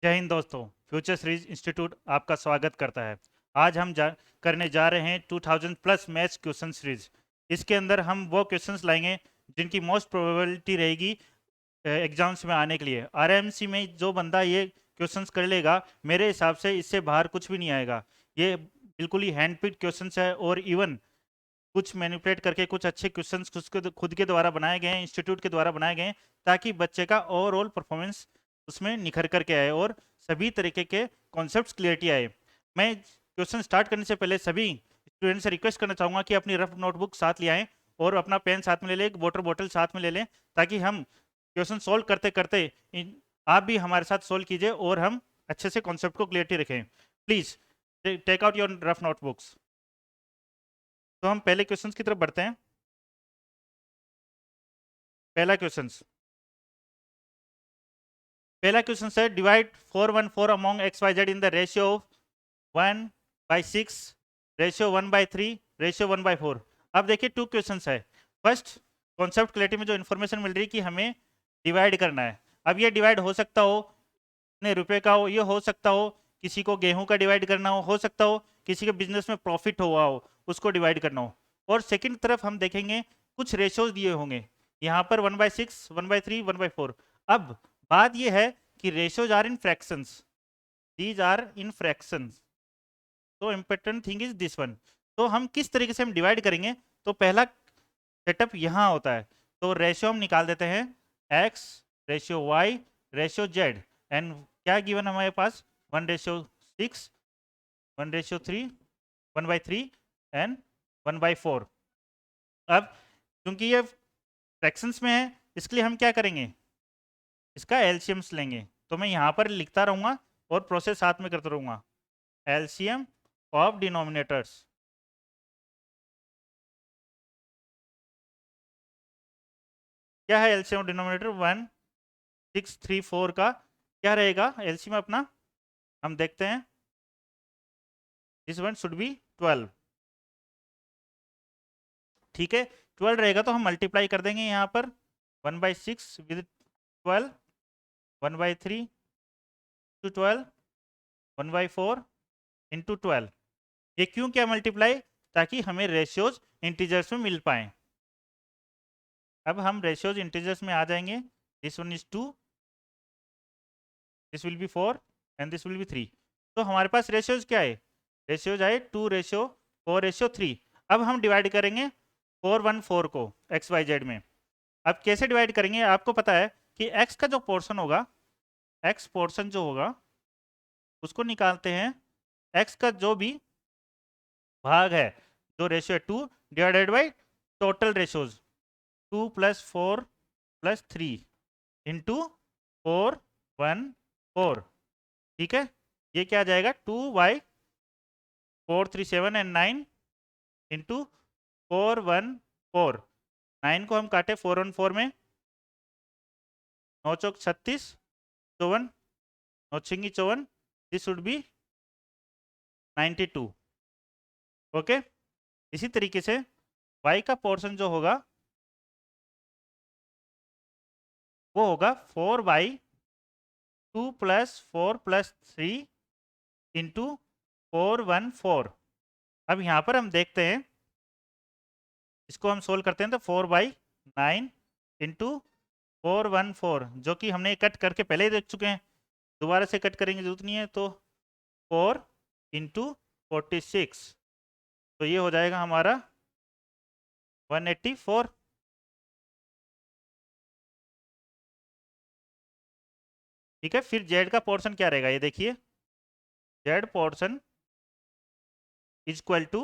जय हिंद दोस्तों। Future series institute आपका स्वागत करता है। आज हम करने जा रहे हैं 2000 प्लस मैथ्स क्वेश्चन सीरीज। इसके अंदर हम वो क्वेश्चंस लाएंगे जिनकी मोस्ट प्रोबेबिलिटी रहेगी एग्जाम्स में आने के लिए। आरएमसी में जो बंदा ये क्वेश्चंस कर लेगा, मेरे हिसाब से इससे बाहर कुछ भी नहीं आएगा। ये बिल्कुल ही हैंड पिक्ड क्वेश्चंस है और इवन कुछ मैनिपुलेट करके कुछ अच्छे क्वेश्चंस खुद के द्वारा बनाए गए हैं, इंस्टीट्यूट के द्वारा बनाए गए हैं, ताकि बच्चे का ओवरऑल परफॉर्मेंस उसमें निखर करके आए और सभी तरीके के कॉन्सेप्ट्स क्लियरिटी आए। मैं क्वेश्चन स्टार्ट करने से पहले सभी स्टूडेंट से रिक्वेस्ट करना चाहूँगा कि अपनी रफ नोटबुक साथ ले आएँ और अपना पेन साथ में ले लें, एक वाटर बॉटल साथ में ले लें, ताकि हम क्वेश्चन सॉल्व करते करते आप भी हमारे साथ सॉल्व कीजिए और हम अच्छे से कॉन्सेप्ट को क्लियरिटी रखें। Please take out your rough notebooks. तो हम पहले क्वेश्चन की तरफ बढ़ते हैं। पहला क्वेश्चन है divide 414 among X Y Z in the ratio of 1/6, ratio 1/3, ratio 1/4। अब देखिए टू क्वेश्चन है। फर्स्ट, कॉन्सेप्ट क्लैरिटी में जो इन्फॉर्मेशन मिल रही है कि हमें डिवाइड करना है। अब ये डिवाइड हो सकता हो इतने रुपए का हो, ये हो सकता हो किसी को गेहूं का डिवाइड करना हो सकता हो किसी के बिजनेस में प्रॉफिट हुआ हो उसको डिवाइड करना हो। और सेकंड तरफ हम देखेंगे कुछ रेशियोज दिए होंगे, यहाँ पर 1/6, 1/3, 1/4। अब बात यह है कि ratios are in fractions, these are in fractions. तो important thing is this one. तो हम किस तरीके से हम डिवाइड करेंगे, तो पहला सेटअप यहाँ होता है। तो रेशियो हम निकाल देते हैं, x ratio y ratio z, and क्या गिवन हमारे पास 1/6, 1/3, 1/3 एंड 1/4। अब क्योंकि ये फ्रैक्शंस में है इसके लिए हम क्या करेंगे, इसका एलसीएम्स लेंगे। तो मैं यहाँ पर लिखता रहूँगा और प्रोसेस साथ में करता रहूँगा। LCM of denominators. क्या है एलसीएम ऑफ डिनोमिनेटर? 1/634 का क्या रहेगा एलसीएम अपना, हम देखते हैं। This one should be 12। ठीक है, 12 रहेगा तो हम मल्टीप्लाई कर देंगे यहाँ पर 1/6 विद 12, 1/3 टू 12, 1/4 इंटू 12। ये क्यों क्या मल्टीप्लाई, ताकि हमें रेशियोज इंटीजर्स में मिल पाए। अब हम रेशियोज इंटीजर्स में आ जाएंगे। This one is 2, this will be 4 and this will be 3। तो हमारे पास रेशियोज क्या है, रेशियोज आए 2/4/3। अब हम डिवाइड करेंगे 414 को एक्स वाई जेड में। अब कैसे डिवाइड करेंगे, आपको पता है कि x का जो पोर्शन होगा, x पोर्शन जो होगा उसको निकालते हैं, x का जो भी भाग है, जो रेशियो है 2 divided by total ratios 2 + 4 + 3 into 414। ठीक है, ये क्या आ जाएगा 2/437 एंड 9 इंटू 414। 9 को हम काटे 414 में, 9 चौक 36, 54, 9 छिंगी 54, दिस वुड बी 92। ओके, इसी तरीके से y का पोर्शन जो होगा वो होगा 4/2 + 4 + 3 इंटू 414। अब यहाँ पर हम देखते हैं, इसको हम सोल्व करते हैं तो 4/9 इंटू 414, जो कि हमने कट करके पहले ही देख चुके हैं, दोबारा से कट करेंगे जरूरत नहीं है। तो 4 इंटू 46, तो ये हो जाएगा हमारा 184। ठीक है, फिर जेड का पोर्शन क्या रहेगा, ये देखिए, Z portion is equal to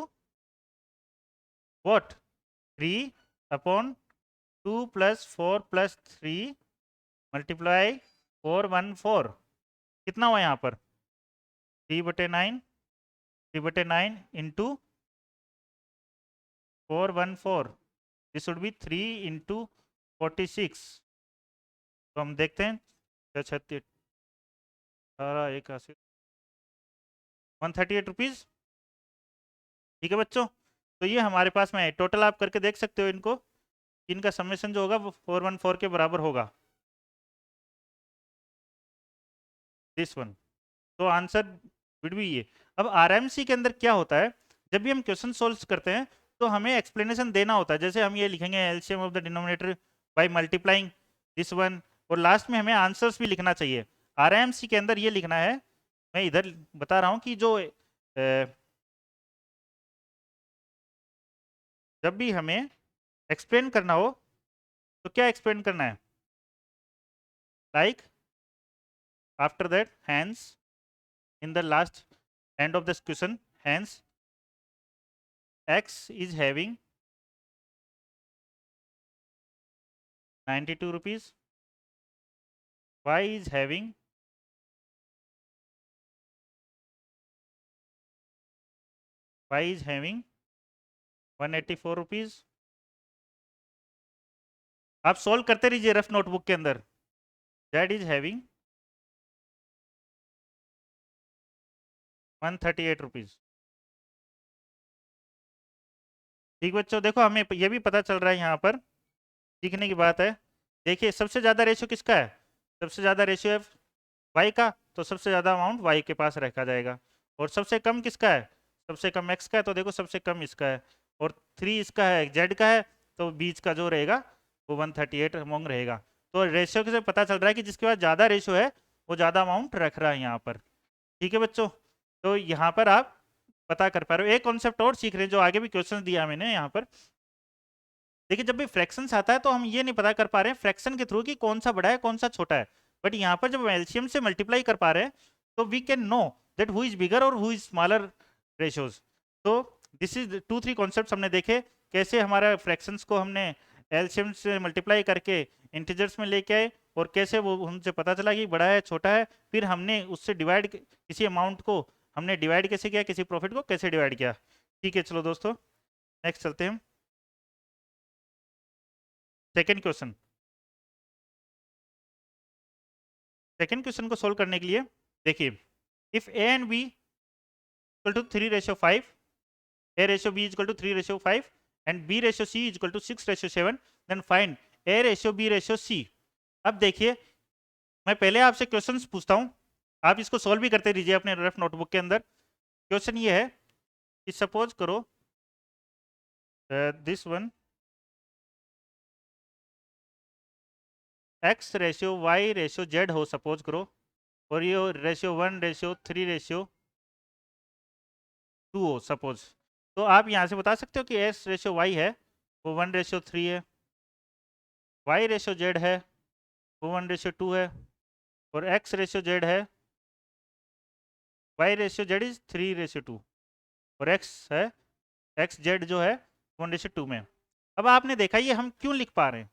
what, 3/2 + 4 + 3 multiply 414। कितना हुआ यहाँ पर 3/9, 3/9 into 414, this would be 3 into 46। तो हम देखते हैं 36, 18, 81, 138 रुपीज़। ठीक है बच्चों, तो ये हमारे पास में है। टोटल आप करके देख सकते हो इनको, इनका समेशन जो होगा वो 414 के बराबर होगा। This one. तो आंसर विड बी ये। अब आरएमसी के अंदर क्या होता है, जब भी हम क्वेश्चन सोल्व करते हैं तो हमें एक्सप्लेनेशन देना होता है। जैसे हम ये लिखेंगे LCM of the denominator by multiplying this one, और लास्ट में हमें आंसर्स भी लिखना चाहिए। आरएमसी के अंदर ये लिखना है, मैं इधर बता रहा हूँ कि जो जब भी हमें एक्सप्लेन करना हो तो क्या एक्सप्लेन करना है, like after that hence in the last end of this question, hence x is having 92 rupees, y is having 184 rupees। आप सॉल्व करते रहिए रफ नोटबुक के अंदर। z is having 138 rupees. ठीक बच्चों, देखो हमें ये भी पता चल रहा है यहाँ पर, सीखने की बात है। देखिए सबसे ज्यादा रेशियो किसका है, सबसे ज्यादा रेशियो है वाई का, तो सबसे ज्यादा अमाउंट वाई के पास रखा जाएगा। और सबसे कम किसका है, सबसे कम एक्स का है, तो देखो सबसे कम इसका है। और 3 इसका है, जेड का है, तो बीच का जो रहेगा वो 138 अमाउंट रहेगा। तो रेशियो से पता चल रहा है कि जिसके पास ज़्यादा रेशियो है वो ज़्यादा अमाउंट रख रहा है यहाँ पर। ठीक है बच्चों, तो यहाँ पर आप पता कर पा रहे हो। एक कॉन्सेप्ट और सीख रहे हैं जो आगे भी क्वेश्चन दिया मैंने यहाँ पर। देखिए जब भी फ्रैक्शंस आता है तो हम ये नहीं पता कर पा रहे हैं फ्रैक्शन के थ्रू कि कौन सा बड़ा है कौन सा छोटा है, बट यहाँ पर जब एलसीएम से मल्टीप्लाई कर पा रहे हैं तो we can know that who is bigger or who is smaller ratios. तो दिस इज 2-3 कॉन्सेप्ट हमने देखे, कैसे हमारा फ्रैक्शंस को हमने एलसीएम से मल्टीप्लाई करके इंटीजर्स में लेके आए, और कैसे वो उनसे पता चला कि बड़ा है छोटा है, फिर हमने उससे डिवाइड किसी अमाउंट को हमने डिवाइड कैसे किया, किसी प्रॉफिट को कैसे डिवाइड किया। ठीक है चलो दोस्तों, नेक्स्ट चलते हैं हम सेकेंड क्वेश्चन। सेकेंड क्वेश्चन को सोल्व करने के लिए देखिए, if A and B equal to 3:5, A ratio B equal to 3:5 and B ratio C equal to 6:7, then find A ratio B ratio C. अब देखिए मैं पहले आपसे क्वेश्चंस पूछता हूं, आप इसको सोल्व भी करते रहिए अपने रफ नोटबुक के अंदर। क्वेश्चन ये है कि सपोज करो this one X ratio Y ratio Z हो सपोज करो, और ये रेशियो 1:3:2 हो सपोज। तो आप यहाँ से बता सकते हो कि एस रेशियो वाई है वो 1:3 है, वाई रेशियो जेड है वो 1:2 है, और एक्स रेशियो जेड है, वाई रेशियो जेड इज 3:2, और एक्स है, एक्स जेड जो है 1:2 में। अब आपने देखा ये हम क्यों लिख पा रहे हैं,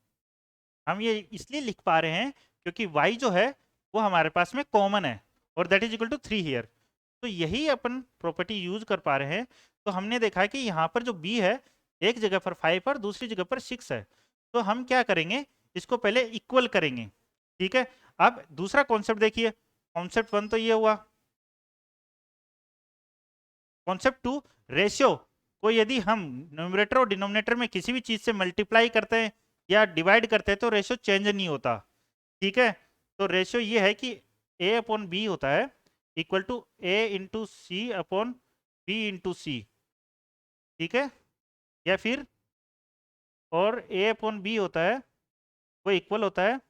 हम ये इसलिए लिख पा रहे हैं क्योंकि y जो है वो हमारे पास में कॉमन है, और that is equal to 3 here. तो यही अपन प्रॉपर्टी यूज कर पा रहे हैं। तो हमने देखा कि यहाँ पर जो b है एक जगह पर 5 और दूसरी जगह पर 6 है, तो हम क्या करेंगे, इसको पहले इक्वल करेंगे। ठीक है, अब दूसरा कॉन्सेप्ट देखिए, कॉन्सेप्ट 1 तो ये हुआ। कॉन्सेप्ट 2, रेशियो को यदि हम न्यूमरेटर और डिनोमिनेटर में किसी भी चीज से मल्टीप्लाई करते हैं या डिवाइड करते हैं तो रेशियो चेंज नहीं होता। ठीक है, तो रेशियो ये है कि a अपॉन बी होता है equal to a into C upon B into C. ठीक है, या फिर और a अपॉन बी होता है वो इक्वल होता है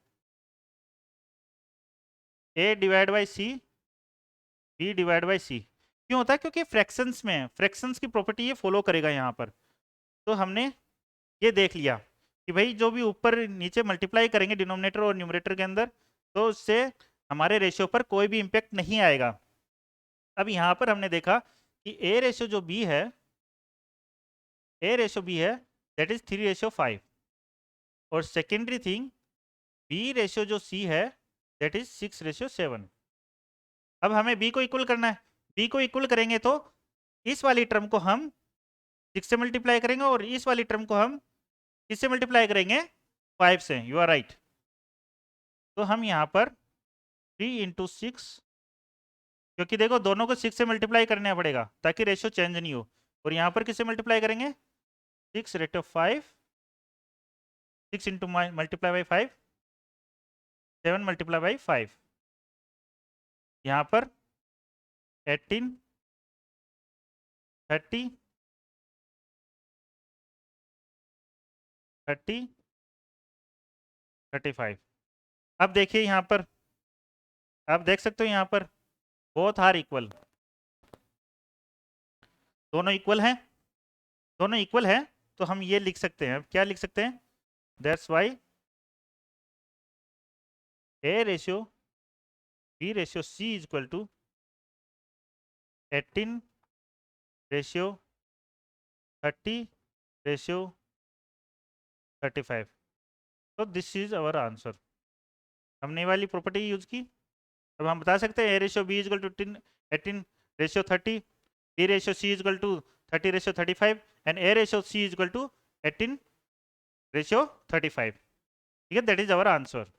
a divide by C, b divide by C. क्यों होता है, क्योंकि फ्रैक्शंस में है, फ्रैक्शंस की प्रॉपर्टी ये फॉलो करेगा यहाँ पर। तो हमने ये देख लिया कि भाई जो भी ऊपर नीचे मल्टीप्लाई करेंगे डिनोमिनेटर और न्यूमरेटर के अंदर, तो उससे हमारे रेशियो पर कोई भी इम्पेक्ट नहीं आएगा। अब यहाँ पर हमने देखा कि ए रेशियो जो बी है, ए रेशियो बी है दैट इज 3:5, और सेकेंडरी थिंग बी रेशियो जो सी है दैट इज 6:7। अब हमें बी को इक्वल करना है, बी को इक्वल करेंगे तो इस वाली टर्म को हम 6 से मल्टीप्लाई करेंगे और इस वाली टर्म को हम किससे मल्टीप्लाई करेंगे, 5 से। You are right. तो हम यहाँ पर 3 × 6, क्योंकि देखो दोनों को 6 से मल्टीप्लाई करना पड़ेगा ताकि रेशियो चेंज नहीं हो, और यहाँ पर किससे मल्टीप्लाई करेंगे, 6/5, 6 into multiply by 5, 7 multiply by 5। यहाँ पर 18, 30, 30, 35। अब देखिए यहाँ पर, आप देख सकते हो यहाँ पर बोथ आर इक्वल, दोनों इक्वल हैं, दोनों इक्वल हैं। तो हम ये लिख सकते हैं, क्या लिख सकते हैं, that's why A ratio B ratio C is equal to 18 ratio 30 ratio 35। तो दिस इज अवर आंसर। हमने ये वाली प्रॉपर्टी यूज की। अब हम बता सकते हैं A ratio B equal to 18 ratio 30, B ratio C equal to 30 ratio 35 and A ratio C equal to 18 ratio 35। ठीक है, दैट इज अवर आंसर।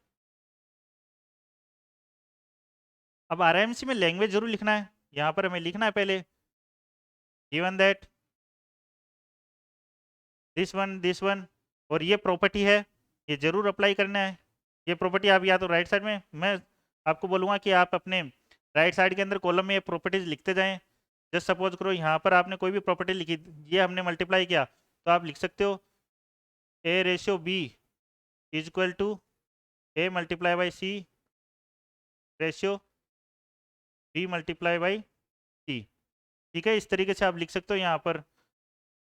अब आरएमसी में लैंग्वेज जरूर लिखना है, यहाँ पर हमें लिखना है पहले गिवन दैट दिस वन और ये प्रॉपर्टी है, ये जरूर अप्लाई करना है। ये प्रॉपर्टी आप या तो राइट साइड में, मैं आपको बोलूँगा कि आप अपने राइट साइड के अंदर कॉलम में ये प्रॉपर्टीज लिखते जाएं। जस्ट सपोज करो यहाँ पर आपने कोई भी प्रॉपर्टी लिखी, ये हमने मल्टीप्लाई किया, तो आप लिख सकते हो A ratio B is equal to A multiply by C ratio B multiply by C. ठीक है, इस तरीके से आप लिख सकते हो यहाँ पर,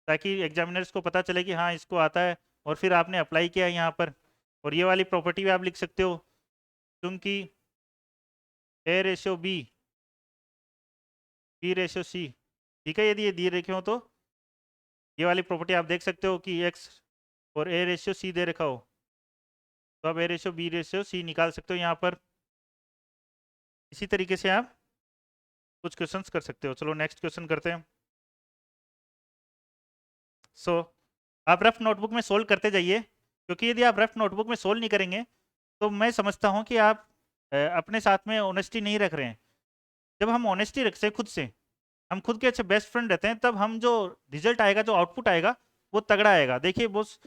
ताकि एग्जामिनर्स को पता चले कि हाँ इसको आता है और फिर आपने अप्लाई किया है यहाँ पर। और ये वाली प्रॉपर्टी भी आप लिख सकते हो, क्योंकि A ratio B ratio C, ठीक है, यदि ये दिए रखे हो तो ये वाली प्रॉपर्टी आप देख सकते हो कि एक्स और ए रेशियो सी दे रखा हो, तो आप A ratio B ratio C निकाल सकते हो यहाँ पर। इसी तरीके से आप कुछ क्वेश्चंस कर सकते हो। चलो नेक्स्ट क्वेश्चन करते हैं। सो आप रफ नोटबुक में सोल्व करते जाइए, क्योंकि यदि आप रफ नोटबुक में सोल्व नहीं करेंगे तो मैं समझता हूँ कि आप अपने साथ में ऑनेस्टी नहीं रख रहे हैं। जब हम ऑनेस्टी रखते हैं खुद से, हम खुद के अच्छे बेस्ट फ्रेंड रहते हैं, तब हम जो रिजल्ट आएगा, जो आउटपुट आएगा, वो तगड़ा आएगा। देखिए boss,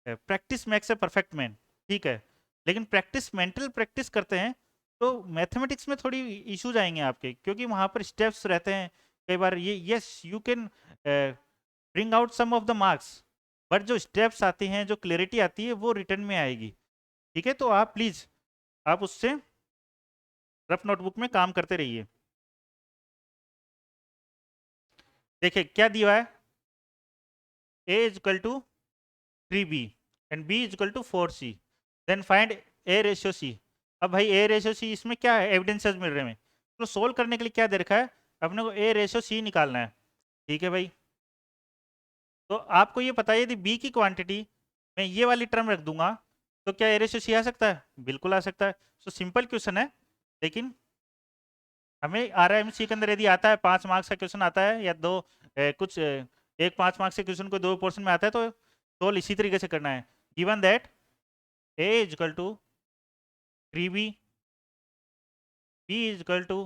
practice makes a perfect man, ठीक है, लेकिन प्रैक्टिस, मेंटल प्रैक्टिस करते हैं तो मैथमेटिक्स में थोड़ी इश्यूज आएंगे आपके, क्योंकि वहाँ पर स्टेप्स रहते हैं कई बार। ये yes you can bring out some of the marks, but जो स्टेप्स आती हैं, जो क्लैरिटी आती है, वो रिटर्न में आएगी। ठीक है, तो आप प्लीज आप उससे रफ नोटबुक में काम करते रहिए। देखिए क्या दिया है, a is equal to 3b and b is equal to 4c, then find a ratio c। अब भाई a रेशियो c, इसमें क्या है, एविडेंसेस मिल रहे हैं। तो सोल्व करने के लिए क्या दे रखा है, अपने को a रेशियो c निकालना है। ठीक है भाई, तो आपको ये पता है यदि b की क्वांटिटी मैं ये वाली टर्म रख दूंगा तो क्या a रेशियो c आ सकता है, बिल्कुल आ सकता है। तो सिंपल क्वेश्चन है, लेकिन हमें आरएमसी के अंदर यदि आता है 5 मार्क्स का क्वेश्चन आता है, या दो एक 5 मार्क्स के क्वेश्चन को 2 पोर्शन में आता है, तो सोल्व इसी तरीके से करना है। Given that a is equal to 3b, b is equal to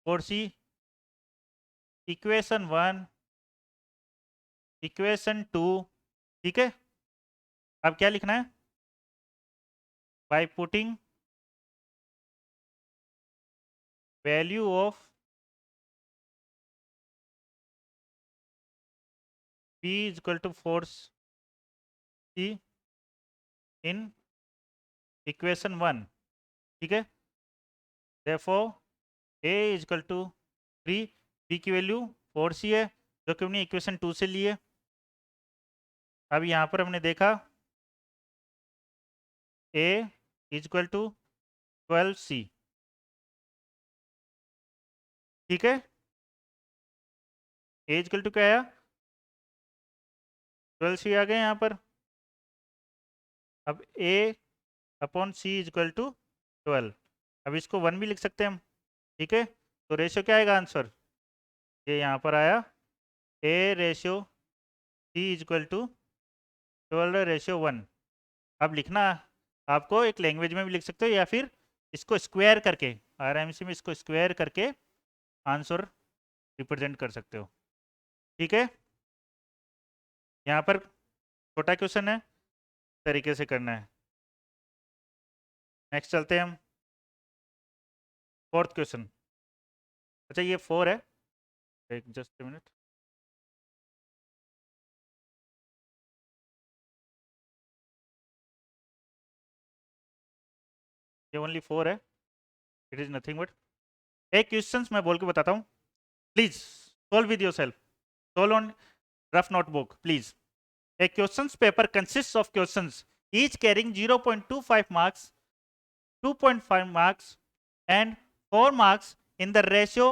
4c, equation 1, equation 2। ठीक है, अब क्या लिखना है, by putting value of b is equal to 4c in equation 1। ठीक है, therefore a is equal to 3, b की value 4c है, जो कि हमने इक्वेशन 2 से लिए। अब यहाँ पर हमने देखा a is equal to 12c। ठीक है, a इज इक्वल टू क्या आया, 12c आ गए यहाँ पर। अब a upon c is equal to 12, अब इसको 1 भी लिख सकते हैं हम। ठीक है, तो रेशियो क्या आएगा आंसर, ये यहाँ पर आया a ratio c is equal to 12 ratio 1। अब लिखना आपको एक लैंग्वेज में भी लिख सकते हो, या फिर इसको स्क्वायर करके, आरएमसी में इसको स्क्वायर करके आंसर रिप्रेजेंट कर सकते हो। ठीक है, यहाँ पर छोटा क्वेश्चन है, तरीके से करना है। नेक्स्ट चलते हैं हम, फोर्थ क्वेश्चन। अच्छा ये 4 है, एक जस्ट मिनट, ये ओनली 4 है, इट इज नथिंग बट एक क्वेश्चन मैं बोल के बताता हूँ, please solve with your self, solve on rough notebook please. A questions paper consists of questions each carrying 0.25 marks, 2.5 marks, and 4 marks in the ratio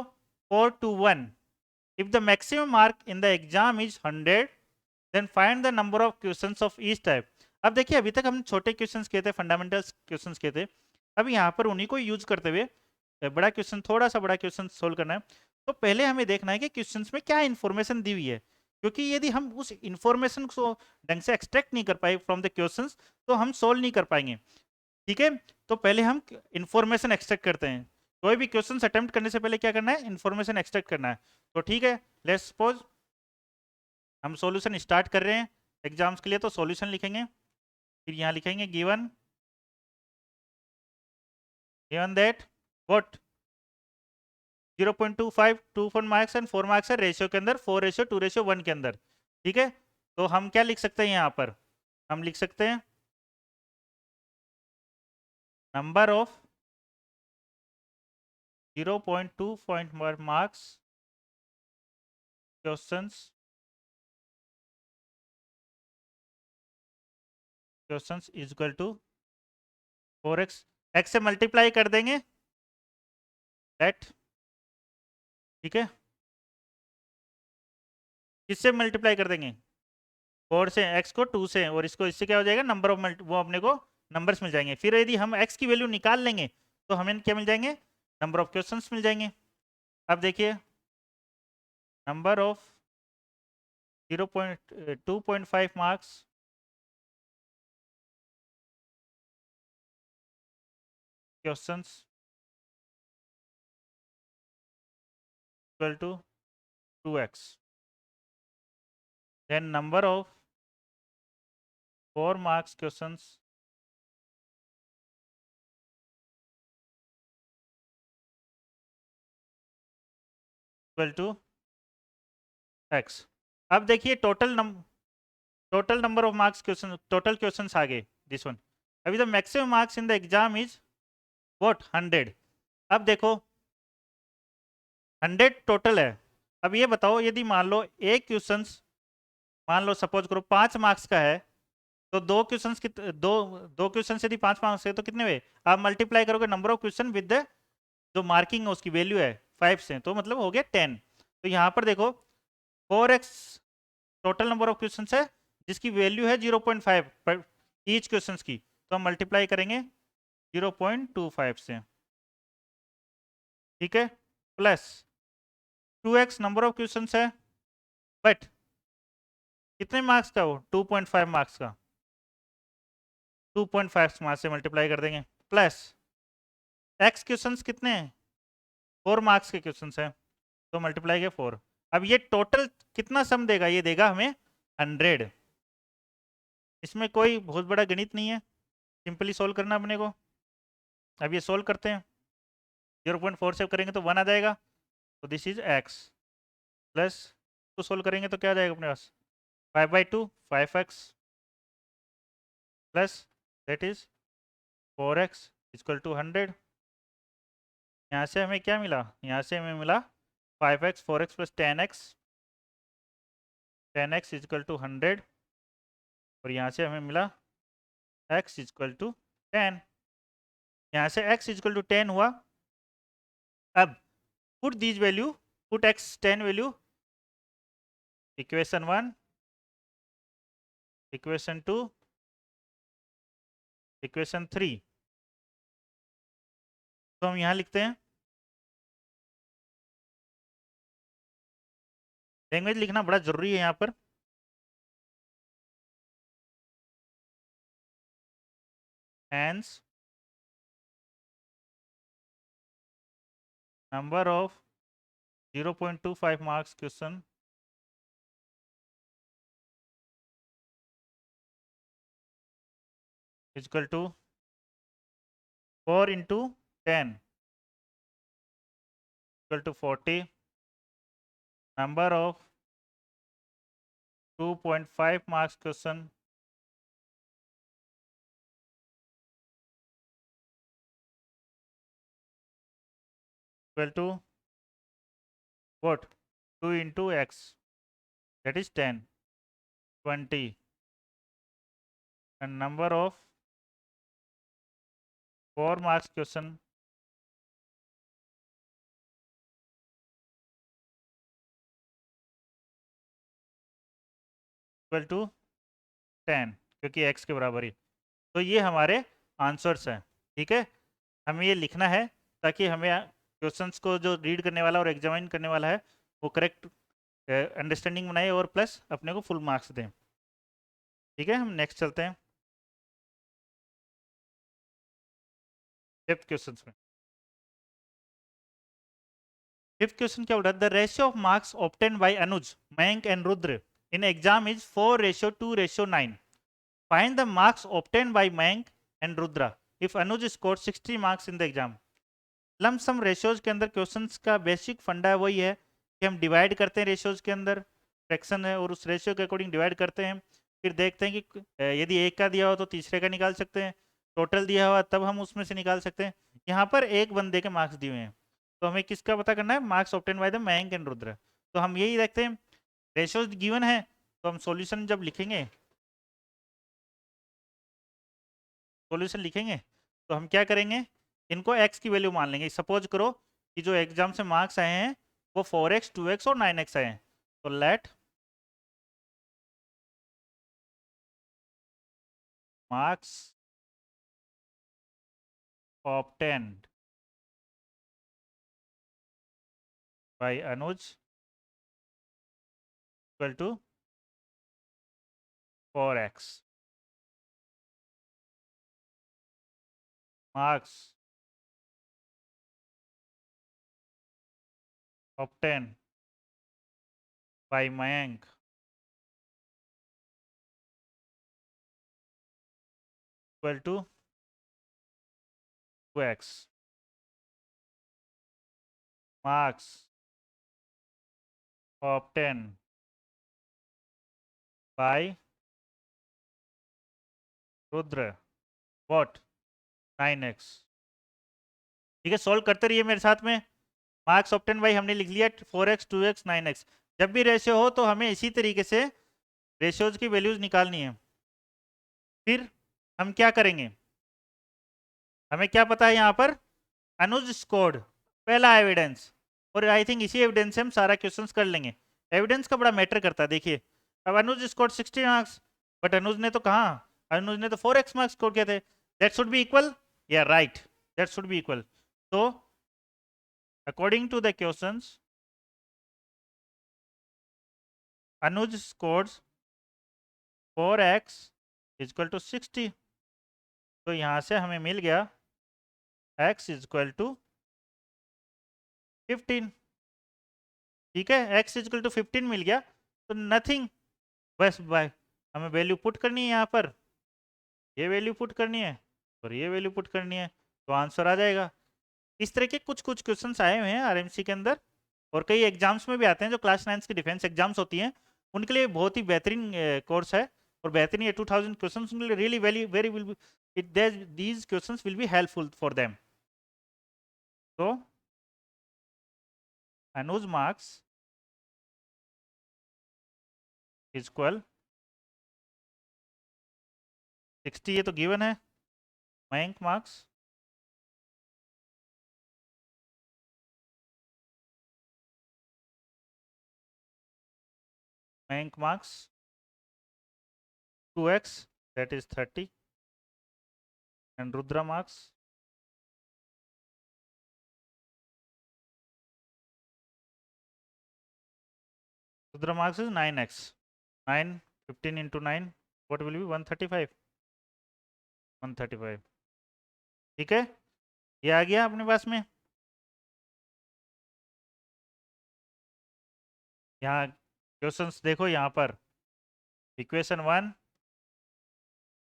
4:1. If the maximum mark in the exam is 100, then find the number of questions of each type. अब देखिए अभी तक हम छोटे questions किए थे, fundamentals questions किए थे, अब यहाँ पर उन्हीं को यूज करते हुए बड़ा क्वेश्चन, थोड़ा सा बड़ा क्वेश्चन सोल्व करना है। तो पहले हमें देखना है कि क्वेश्चंस में क्या इंफॉर्मेशन दी हुई है, क्योंकि यदि हम उस इंफॉर्मेशन को ढंग से एक्सट्रैक्ट नहीं कर पाए फ्रॉम द क्वेश्चंस तो हम सोल्व नहीं कर पाएंगे। ठीक है, तो पहले हम इंफॉर्मेशन एक्सट्रैक्ट करते हैं। कोई भी क्वेश्चन अटेम्प्ट करने से पहले क्या करना है, इंफॉर्मेशन एक्सट्रैक्ट करना है। तो ठीक है, लेट्स सपोज हम सॉल्यूशन स्टार्ट कर रहे हैं एग्जाम्स के लिए, तो सॉल्यूशन लिखेंगे, फिर यहाँ लिखेंगे given given that what 0.25 2 marks and 4 marks है रेशियो के अंदर 4:2:1 के अंदर। ठीक है, तो हम क्या लिख सकते हैं यहाँ पर, हम लिख सकते हैं number of 0.2 marks questions questions is equal to 4x, x से मल्टीप्लाई कर देंगे दैट, ठीक है, किससे मल्टीप्लाई कर देंगे 4 से, x को 2 से, और इसको इससे क्या हो जाएगा नंबर ऑफ वो अपने को नंबर्स मिल जाएंगे। फिर यदि हम x की वैल्यू निकाल लेंगे तो हमें क्या मिल जाएंगे, नंबर ऑफ क्वेश्चंस मिल जाएंगे। अब देखिए number of 2.5 marks questions equal to 2x, then number of 4 marks questions equal to x। अब देखिए total number of marks question, total questions आ गए दिस वन। अभी the maximum marks in the exam is what 100। अब देखो 100 total है। अब ये बताओ यदि मान लो एक क्वेश्चन, मान लो सपोज करो 5 मार्क्स का है, तो दो क्वेश्चंस कित दो दो क्वेश्चन यदि 5 मार्क्स है तो कितने हुए, आप मल्टीप्लाई करोगे number of question with the जो मार्किंग है उसकी वैल्यू है 5 से, तो मतलब हो गया 10। तो यहाँ पर देखो 4x total number of question है जिसकी वैल्यू है 0.5 पर ईच क्वेश्चन की, तो हम मल्टीप्लाई करेंगे 0.25 से, ठीक है, plus 2x number of question है, बट कितने मार्क्स का, वो 2.5 मार्क्स का, 2.5 मार्क्स से मल्टीप्लाई कर देंगे, प्लस x क्वेश्चंस कितने हैं 4 मार्क्स के क्वेश्चंस हैं, तो मल्टीप्लाई के 4। अब ये टोटल कितना सम देगा, ये देगा हमें 100। इसमें कोई बहुत बड़ा गणित नहीं है, सिंपली सोल्व करना अपने को। अब ये सोल्व करते हैं, 0.4 से करेंगे तो 1 आ जाएगा, तो दिस इज x, प्लस तो सोल्व करेंगे तो क्या आ जाएगा अपने पास 5/2 5x, plus that is 4x equal to 100। यहाँ से हमें क्या मिला, यहाँ से हमें मिला 5x 4x plus 10x, 10x equal to 100, और यहाँ से हमें मिला x इक्वल टू 10। यहाँ से x इक्वल टू 10 हुआ। अब put these value, put x 10 value equation 1, equation 2, equation 3। तो हम यहाँ लिखते हैं, लैंग्वेज लिखना बड़ा जरूरी है यहाँ पर। Hence number of 0.25 marks question is equal to 4 into 10 equal to 40, number of 2.5 marks question equal to what 2 into x, that is 10, 20, and number of 4 marks question equal to 10, क्योंकि x के बराबर ही। तो ये हमारे आंसर्स हैं। ठीक है, हमें ये लिखना है ताकि हमें क्वेश्चंस को जो रीड करने वाला और एग्जामिन करने वाला है वो करेक्ट अंडरस्टैंडिंग बनाए और प्लस अपने को फुल मार्क्स दें। ठीक है, हम नेक्स्ट चलते हैं फिफ्थ क्वेश्चन में। फिफ्थ क्वेश्चन क्या बोल रहा है? The ratio of marks obtain bye Anuj, Mayank and Rudra in exam is 4:2:9. Find the marks obtained by Mayank and Rudra if Anuj scored 60 marks in the exam. Lump sum ratios के अंदर questions का basic फंडा वही है कि हम divide करते हैं रेशियोज के अंदर, फ्रैक्शन है और उस रेशियो के अकॉर्डिंग डिवाइड करते हैं। फिर देखते हैं कि यदि एक का दिया हो तो तीसरे का निकाल सकते हैं, टोटल दिया हुआ तब हम उसमें से निकाल सकते हैं। यहाँ पर एक बंदे के मार्क्स दिए हुए हैं तो हमें किसका पता करना है? Marks obtain by the Mayank and Rudra. तो हम यही देखते हैं, रेशियोज गिवन है तो हम सॉल्यूशन जब लिखेंगे, सॉल्यूशन लिखेंगे तो हम क्या करेंगे, इनको x की वैल्यू मान लेंगे। सपोज करो कि जो एग्जाम से मार्क्स आए हैं वो 4x, 2x और 9x आए हैं, तो let marks obtained by Anuj equal to 4x, marks obtain by Mayank equal to 2x, marks obtain by Rudra what 9x। ठीक है, सॉल्व करते रहिए मेरे साथ में। मार्क्स ऑब्टेन बाई हमने लिख लिया 4x, 2x, 9x। जब भी रेशियो हो तो हमें इसी तरीके से रेशियोज की वैल्यूज निकालनी है। फिर हम क्या करेंगे, हमें क्या पता है यहाँ पर अनुज स्कोर्ड, पहला एविडेंस, और आई थिंक इसी एविडेंस से हम सारा क्वेश्चंस कर लेंगे। एविडेंस का बड़ा मैटर करता है। देखिए अब अनुज स्कोर्ड 60 मार्क्स, बट अनुज ने तो कहा, अनुज ने तो 4x मार्क्स स्कोर किए थे, that should be equal, yeah right, that should be equal. तो according to the questions Anuj scores 4x equal to 60, तो यहाँ से हमें मिल गया x इक्वल टू 15। ठीक है, x इक्वल टू 15 मिल गया तो नथिंग, बस बाय हमें वैल्यू पुट करनी है यहाँ पर, ये वैल्यू पुट करनी है और ये वैल्यू पुट करनी है, तो आंसर आ जाएगा। इस तरह के कुछ कुछ क्वेश्चंस आए हुए हैं आरएमसी के अंदर और कई एग्जाम्स में भी आते हैं। जो क्लास 9 की डिफेंस एग्जाम्स होती हैं उनके लिए बहुत ही बेहतरीन कोर्स है और बेहतरीन ये 2000 क्वेश्चंस उनके लिए really very very will be, it these questions will be helpful for them. तो अनुज मार्क्स इक्वल 60, ये तो गिवन है। Mayank marks Mayank marks 2x, that is 30, and Rudra marks is 9x, 9, 15 into 9, what will be 135, 135। ठीक है, ये आ गया अपने पास में। यहाँ क्वेश्चंस देखो, यहाँ पर इक्वेशन 1,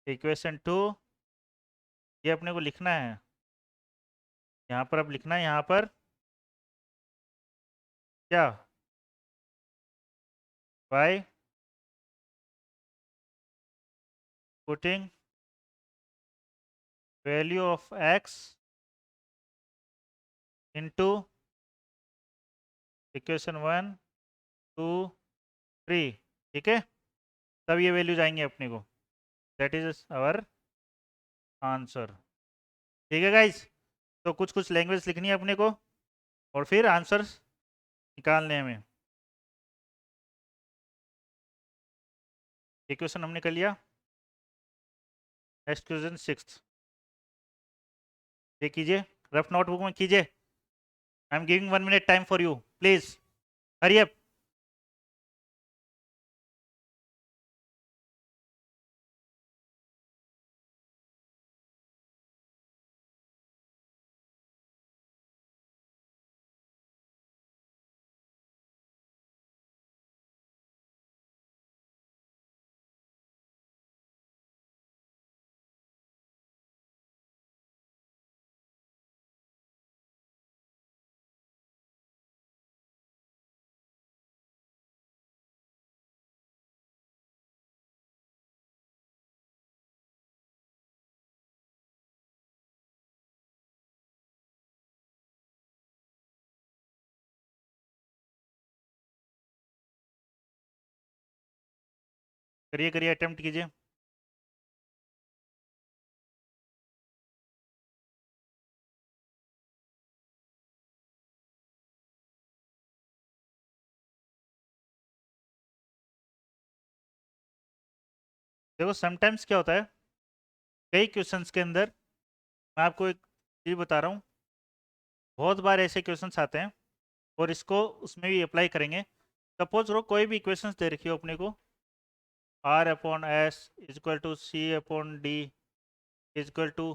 इक्वेशन 2, ये अपने को लिखना है। यहाँ पर अब लिखना है, यहाँ पर क्या by putting value of x into equation 1 2 3, ठीक है, तब ये वैल्यूज आएंगे अपने को, दैट इज आवर आंसर। ठीक है गाइज, तो कुछ कुछ लैंग्वेज लिखनी है अपने को और फिर आंसर निकालने हैं हमें। इक्वेशन हमने कर लिया, नेक्स्ट क्वेश्चन 6, ये कीजिए, रफ नोटबुक में कीजिए। I am giving 1 minute time for you, please hurry up. करिए करिए, अटेम्प्ट कीजिए। देखो समटाइम्स क्या होता है, कई क्वेश्चंस के अंदर, मैं आपको एक चीज़ बता रहा हूँ, बहुत बार ऐसे क्वेश्चंस आते हैं और इसको उसमें भी अप्लाई करेंगे। सपोज करो कोई भी इक्वेशंस दे रखी हो अपने को, R upon S is equal to C upon D is equal to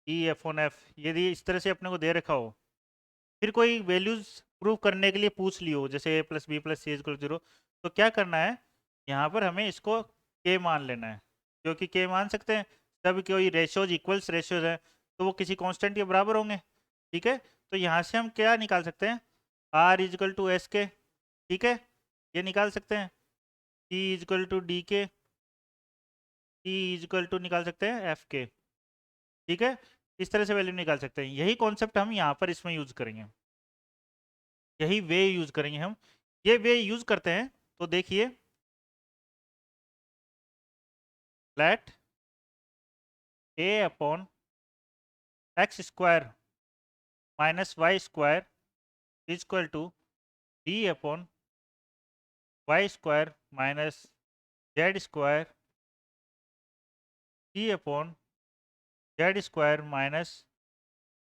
E upon F, यदि इस तरह से अपने को दे रखा हो, फिर कोई वैल्यूज प्रूव करने के लिए पूछ ली हो, जैसे ए plus B plus C equal 0, तो क्या करना है, यहाँ पर हमें इसको के मान लेना है, क्योंकि के मान सकते हैं, तब कोई रेशियोज इक्वल्स रेशियोज है तो वो किसी कांस्टेंट के बराबर होंगे, ठीक है। तो यहाँ से हम क्या निकाल सकते हैं, आर इजक्वल टू एस के, ठीक है, ये निकाल सकते हैं, सी इजक्वल टू डी के, टी इजक्वल टू निकाल सकते हैं एफ के, ठीक है, इस तरह से वैल्यू निकाल सकते हैं। यही कॉन्सेप्ट हम यहाँ पर इसमें यूज करेंगे, यही वे यूज करेंगे हम। ये वे यूज करते हैं तो देखिए, let A upon X square minus Y square is equal to D upon Y square minus Z square D upon Z square minus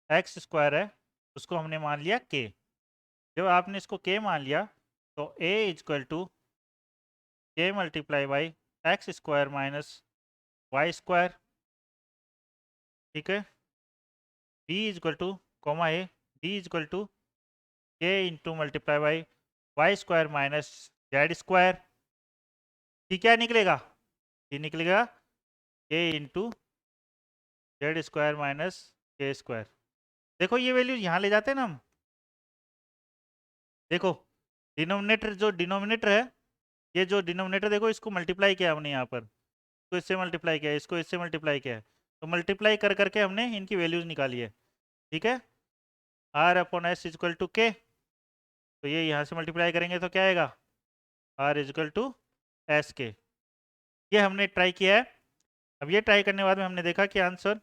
X square है, उसको हमने मान लिया के। जब आपने इसको के मान लिया तो A is equal to K multiply by X square minus Y square, ठीक है, B is equal to comma A, D is equal to K into multiply by Y square minus Z square, ठीक, क्या निकलेगा, ये निकलेगा K into Z square minus K square. देखो ये value यहाँ ले जाते हैं ना हम, देखो डिनोमिनेटर, जो डिनोमिनेटर है, ये जो डिनोमिनेटर देखो, इसको मल्टीप्लाई किया हमने यहाँ पर, तो इससे मल्टीप्लाई किया, इसको इससे मल्टीप्लाई किया है, तो मल्टीप्लाई कर करके हमने इनकी वैल्यूज निकाली है, ठीक है। R upon S is equal to K, तो ये यहाँ से मल्टीप्लाई करेंगे तो क्या आएगा, आर इजक्वल टू एस के। ये हमने ट्राई किया है। अब ये ट्राई करने के बाद में हमने देखा कि आंसर,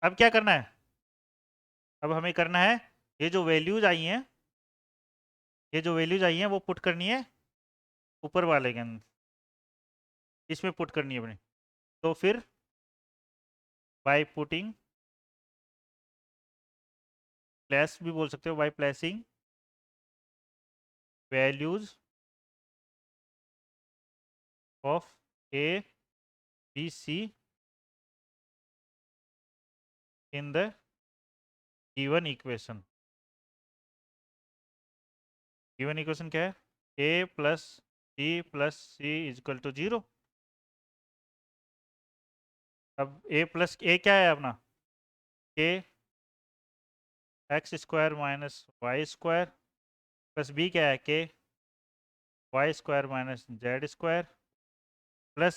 अब क्या करना है, अब हमें करना है, ये जो वैल्यूज आई हैं, ये जो वैल्यूज आई हैं वो पुट करनी है ऊपर वाले के अंदर, इसमें पुट करनी है अपने। तो फिर बाय पुटिंग, प्लेस भी बोल सकते हो, by placing values of A B C in the given equation. Given equation क्या है, A plus C is equal to 0। अब ए प्लस ए क्या है अपना, K X square minus Y square plus B क्या है K Y square minus Z square plus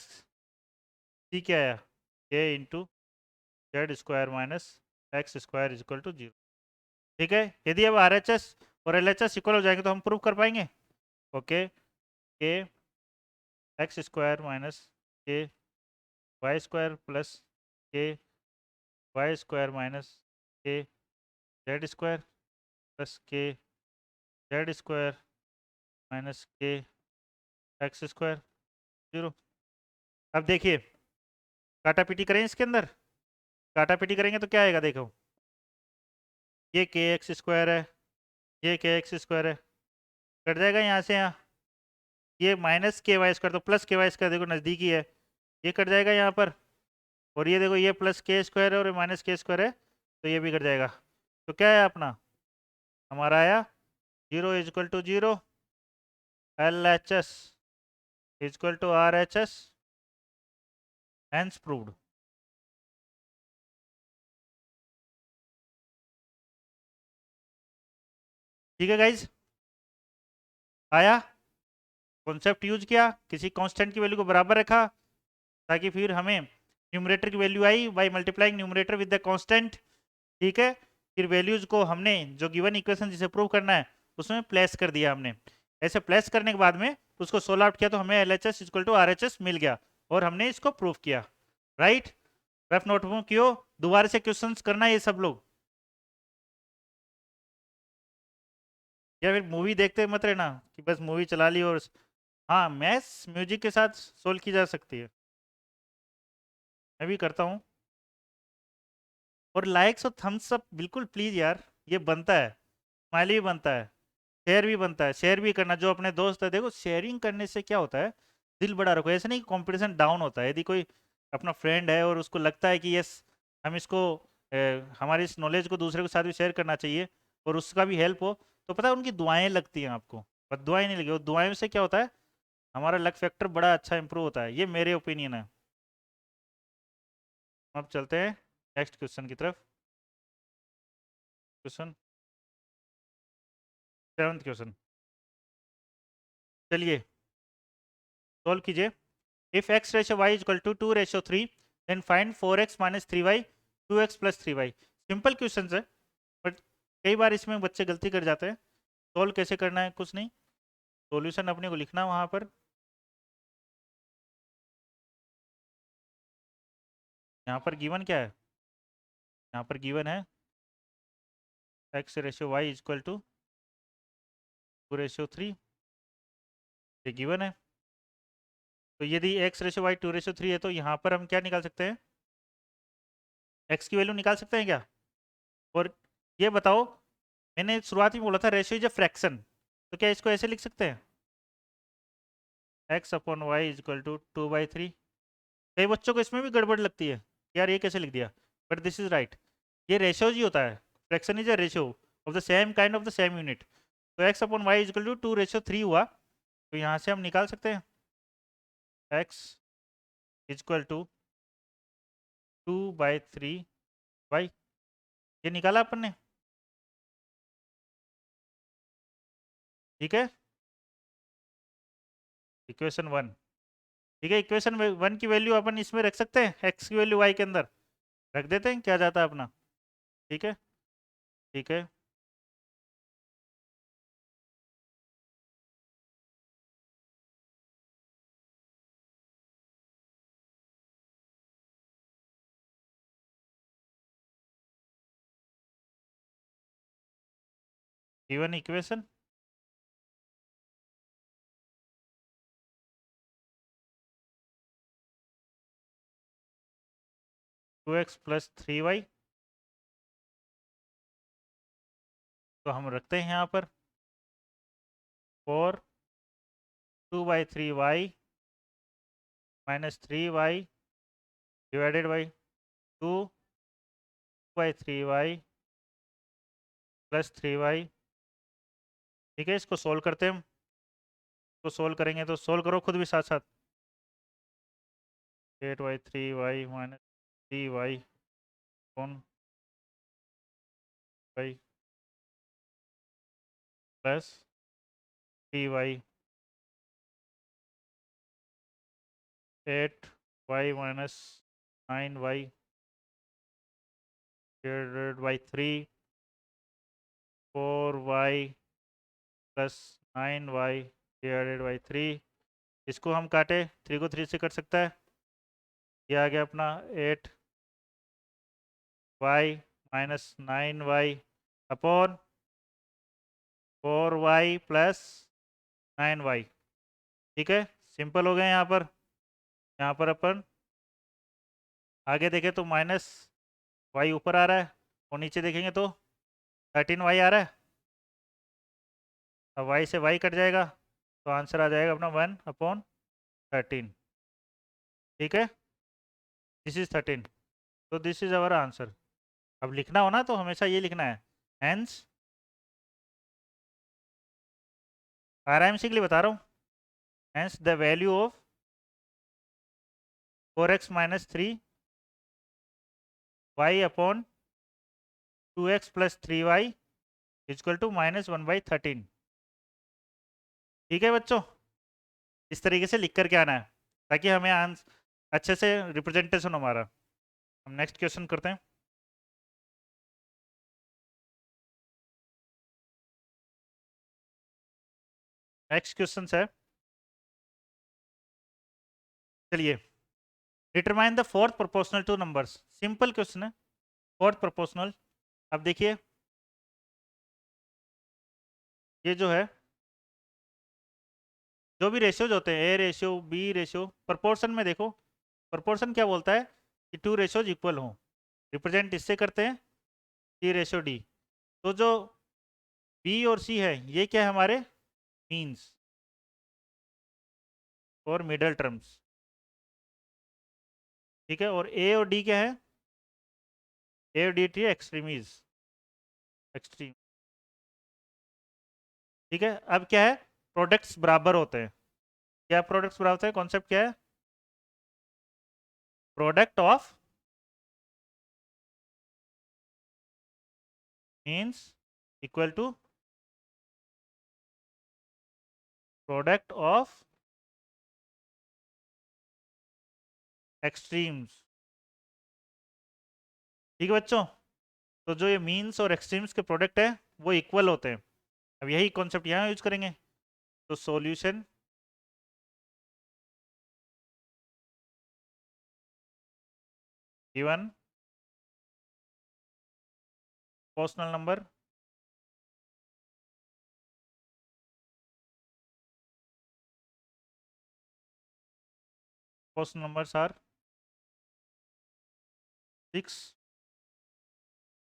C क्या है K into Z square minus X square is equal to 0। ठीक है, यदि अब आर एच एस और एल एच एस इक्वल हो जाएंगे तो हम प्रूव कर पाएंगे। ओके, के एक्स स्क्वायर माइनस के वाई स्क्वायर प्लस के वाई स्क्वायर माइनस के जेड स्क्वायर प्लस के जेड स्क्वायर माइनस के एक्स स्क्वायर 0। अब देखिए काटा पीटी करें इसके अंदर, काटा पीटी करेंगे तो क्या आएगा देखो, ये के एक्स स्क्वायर है, ये के एक्स स्क्वायर है, कट जाएगा यहाँ से यहाँ, ये माइनस के वाई स्क्वायर तो प्लस के वाई स्क्वायर देखो नज़दीकी है, ये कट जाएगा यहाँ पर, और ये देखो ये प्लस के स्क्वायर है और माइनस के स्क्वायर है तो ये भी कट जाएगा। तो क्या है अपना, हमारा आया 0 is equal to 0, L H S is equal to R H S, hence proved. ठीक है गाइज, आया, कॉन्सेप्ट यूज किया, किसी कांस्टेंट की वैल्यू को बराबर रखा ताकि फिर हमें न्यूमरेटर की value I by multiplying numerator with the constant. ठीक है, फिर वैल्यूज को हमने जो गिवन इक्वेशन जिसे प्रूव करना है उसमें प्लेस कर दिया हमने, ऐसे प्लेस करने के बाद में उसको सोल्व आउट किया तो हमें L H S equal to R H S मिल गया और हमने इसको प्रूव किया। राइट, रफ नोट में क्यों दोबारा से क्वेश्चंस करना ये सब लोग, या फिर मूवी देखते मत रहना कि बस मूवी चला ली और हाँ मैथ्स म्यूजिक के साथ सोल्व की जा सकती है, मैं भी करता हूँ। और लाइक्स और थम्स अप बिल्कुल प्लीज यार, ये बनता है, स्माइली भी बनता है, शेयर भी बनता है, शेयर भी करना जो अपने दोस्त है, देखो शेयरिंग करने से क्या होता है, दिल बड़ा रखो, ऐसे नहीं कंपटीशन डाउन होता है। यदि कोई अपना फ्रेंड है और उसको लगता है कि यस हम इसको हमारी इस नॉलेज को दूसरे के साथ भी शेयर करना चाहिए और उसका भी हेल्प हो, तो पता है उनकी दुआएं लगती हैं आपको, पर दुआएं नहीं लगी, वो दुआएं से क्या होता है, हमारा लक फैक्टर बड़ा अच्छा इंप्रूव होता है, ये मेरे ओपिनियन है। अब चलते हैं नेक्स्ट क्वेश्चन की तरफ। क्वेश्चन 7th क्वेश्चन, चलिए सोल्व कीजिए। If x ratio y equal to 2 ratio 3 then find 4x minus 3y 2x plus 3y। Simple question है बट कई बार इसमें बच्चे गलती कर जाते हैं। सोल्व कैसे करना है कुछ नहीं, सॉल्यूशन अपने को लिखना वहाँ पर, यहाँ पर गिवन क्या है, यहाँ पर गिवन है x ratio y equal to 2 ratio 3, ये गिवन है। तो यदि x रेशो y 2 रेशो 3 है तो यहाँ पर हम क्या निकाल सकते हैं, x की वैल्यू निकाल सकते हैं क्या। और ये बताओ, मैंने शुरुआत में बोला था रेशियो इज अ फ्रैक्शन, तो क्या इसको ऐसे लिख सकते हैं x upon y equal to 2/3। कई बच्चों को इसमें भी गड़बड़ लगती है, यार ये कैसे लिख दिया, बट दिस इज राइट, ये रेशियो ही होता है, fraction is a ratio of the same kind of the same unit. तो x upon y equal to 2/3 हुआ, तो यहाँ से हम निकाल सकते हैं x इक्वल टू 2/3 ये निकाला अपन ने। ठीक है, इक्वेशन 1। ठीक है, इक्वेशन 1 की वैल्यू अपन इसमें रख सकते हैं, x की वैल्यू y के अंदर रख देते हैं, क्या जाता है अपना। ठीक है, ठीक है, given equation 2x plus 3y, तो हम रखते हैं यहाँ पर 4 2/3y minus 3y divided by 2/3y plus 3y। ठीक है, इसको सोल्व करते हैं हम, इसको सोल्व करेंगे तो सोल्व करो खुद भी साथ साथ, 8/3y माइनस 3y कौन by plus 3y 8y minus 9y divided by 3 4y plus 9y divided by 3। इसको हम काटे, 3 को 3 से कट सकता है, ये आ गया अपना 8y minus 9y upon 4y plus 9y। ठीक है, सिंपल हो गए यहाँ पर। यहाँ पर अपन आगे देखें तो माइनस y ऊपर आ रहा है और नीचे देखेंगे तो 13y आ रहा है। अब y से y कट जाएगा तो आंसर आ जाएगा अपना 1/13। ठीक है, दिस इज 13, तो दिस इज अवर आंसर। अब लिखना हो ना तो हमेशा ये लिखना है, हेंस आराम के लिए बता रहा हूँ, hence the value of 4x minus 3y upon 2x plus 3y equal to -1/13। ठीक है बच्चों, इस तरीके से लिख करके आना है ताकि हमें आंसर अच्छे से रिप्रेजेंटेशन हमारा। हम नेक्स्ट क्वेश्चन करते हैं। नेक्स्ट क्वेश्चन है, चलिए, determine the fourth proportional two numbers. Simple question है, फोर्थ प्रोपोर्शनल। अब देखिए, ये जो है, जो भी रेशियोज होते हैं, A ratio B ratio, proportion में देखो, प्रोपोर्शन क्या बोलता है कि टू रेशियोज इक्वल हो, रिप्रेजेंट इससे करते हैं सी रेशियो डी। तो जो बी और सी है ये क्या है हमारे मीन्स और मिडल टर्म्स। ठीक है, और ए और डी क्या है, ए और डी टी एक्सट्रीमीज, एक्सट्रीम। ठीक है, अब क्या है, प्रोडक्ट्स बराबर होते हैं। क्या प्रोडक्ट्स बराबर होते हैं, कॉन्सेप्ट क्या है, product of means equal to product of extremes. ठीक है बच्चों, तो जो ये मीन्स और एक्सट्रीम्स के प्रोडक्ट है वो इक्वल होते हैं। अब यही कॉन्सेप्ट यहाँ यूज करेंगे। तो solution given postal number postal numbers are 6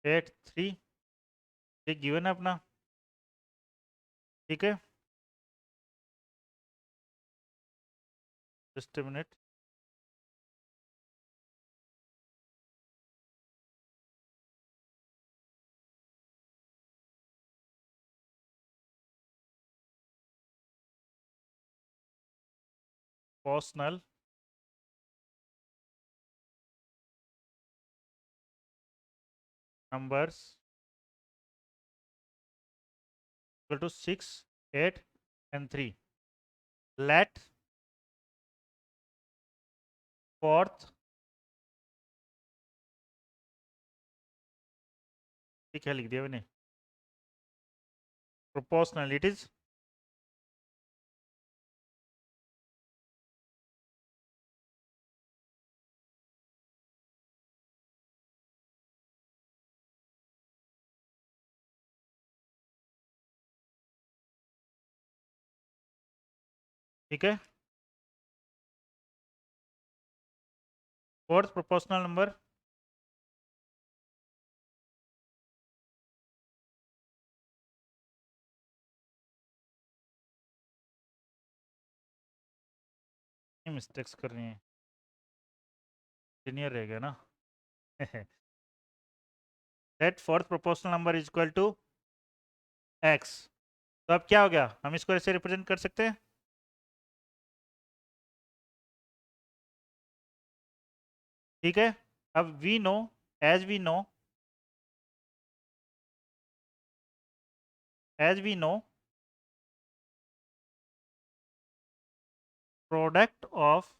8 3। ये गिवन है अपना। ठीक है, just minute, postal numbers equal to 6 8 and 3। let fourth, ठीक है, लिख दिया मैंने, proportionalities ठीक है, फोर्थ प्रोपोर्शनल नंबर मिस्टेक्स कर रही हैं, सीनियर रह गया ना। Let fourth proportional number is equal to x. तो अब क्या हो गया, हम इसको ऐसे रिप्रेजेंट कर सकते हैं। ठीक है, अब we know, as we know, as we know product of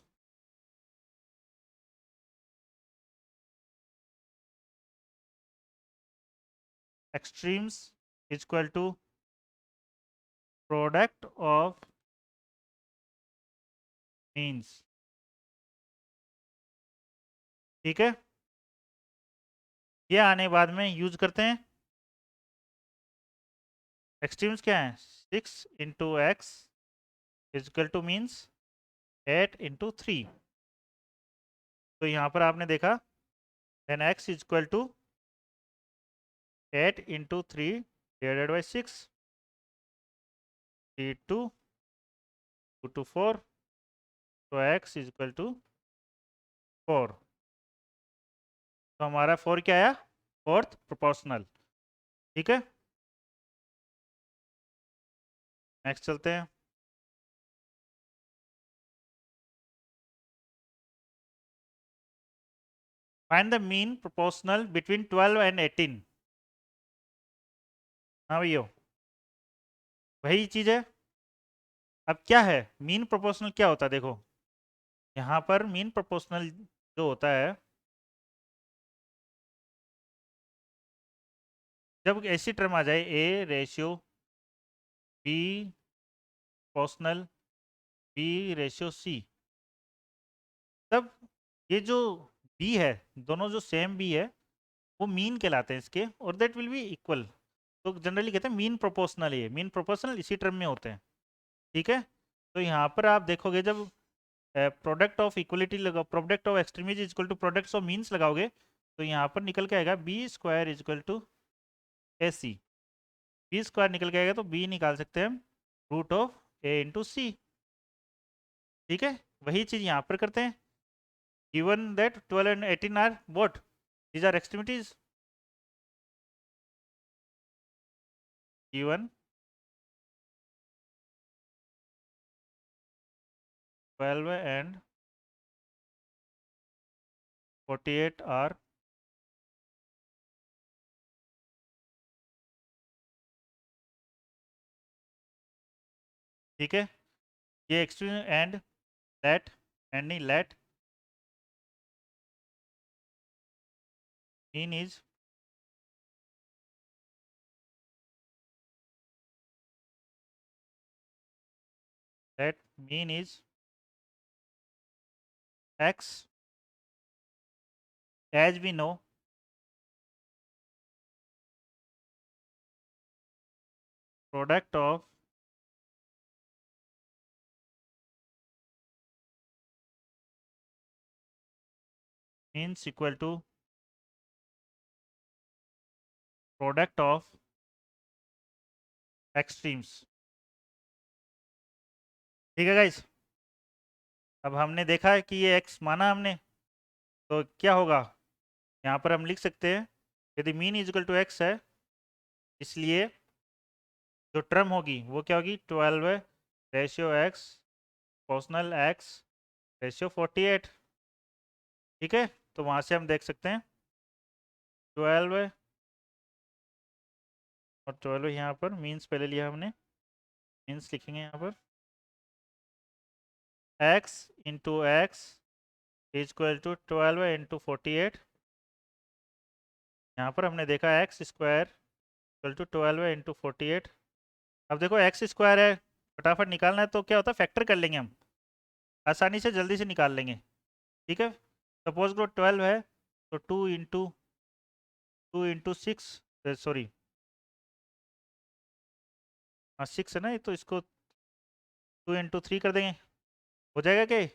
extremes equal to product of means. ठीक है, ये आने बाद में यूज करते हैं। एक्सट्रीम्स क्या है? 6 × x इक्वल टू मीन्स 8 × 3। तो यहाँ पर आपने देखा then x equal to 8 × 3 divided by 6, 3 2 2 to 4, तो x इक्वल टू 4। तो हमारा 4 क्या आया? Fourth proportional. ठीक है, नेक्स्ट चलते हैं। Find the mean proportional between 12 and 18। हाँ भैया, वही चीज है। अब क्या है मीन प्रोपोर्शनल? क्या होता है देखो, यहाँ पर मीन प्रोपोर्शनल जो होता है, जब ऐसी टर्म आ जाए A ratio B proportional B ratio C, तब ये जो बी है, दोनों जो सेम बी है वो मीन कहलाते हैं इसके, और दैट विल बी इक्वल। तो जनरली कहते हैं मीन प्रोपोर्शनल। ये मीन प्रोपोर्शनल इसी टर्म में होते हैं। ठीक है, तो यहाँ पर आप देखोगे जब प्रोडक्ट ऑफ इक्वलिटी लगा, product of extremes equal to product of means लगाओगे, तो यहाँ पर निकल के आएगा B square equal to A C. B square निकल के आएगा तो बी निकाल सकते हैं हम root of A into C. ठीक है, वही चीज़ यहाँ पर करते हैं। given that 12 and 18 are what? These are extremities. Given 12 and 48 are ठीक है, ये एक्सट्रीम एंड लेट एंड नहीं let mean is let mean is x as we know product of means equal to product of extremes। ठीक है guys, अब हमने देखा है कि ये x माना हमने, तो क्या होगा यहाँ पर हम लिख सकते हैं, यदि mean is equal to x है, इसलिए जो टर्म होगी वो क्या होगी? 12 ratio x proportional x ratio 48। ठीक है, तो वहाँ से हम देख सकते हैं 12 और 12 यहाँ पर मीन्स पहले लिया हमने, मीन्स लिखेंगे यहाँ पर x into x equal to 12 into 48। यहाँ पर हमने देखा x square equal to 12 into 48। अब देखो x स्क्वायर है, फटाफट निकालना है तो क्या होता है, फैक्टर कर लेंगे हम, आसानी से जल्दी से निकाल लेंगे। ठीक है, सपोज करो 12 है तो 2 इंटू 6, सॉरी हाँ 6 है ना, ये तो इसको 2 इंटू 3 कर देंगे, हो जाएगा क्या?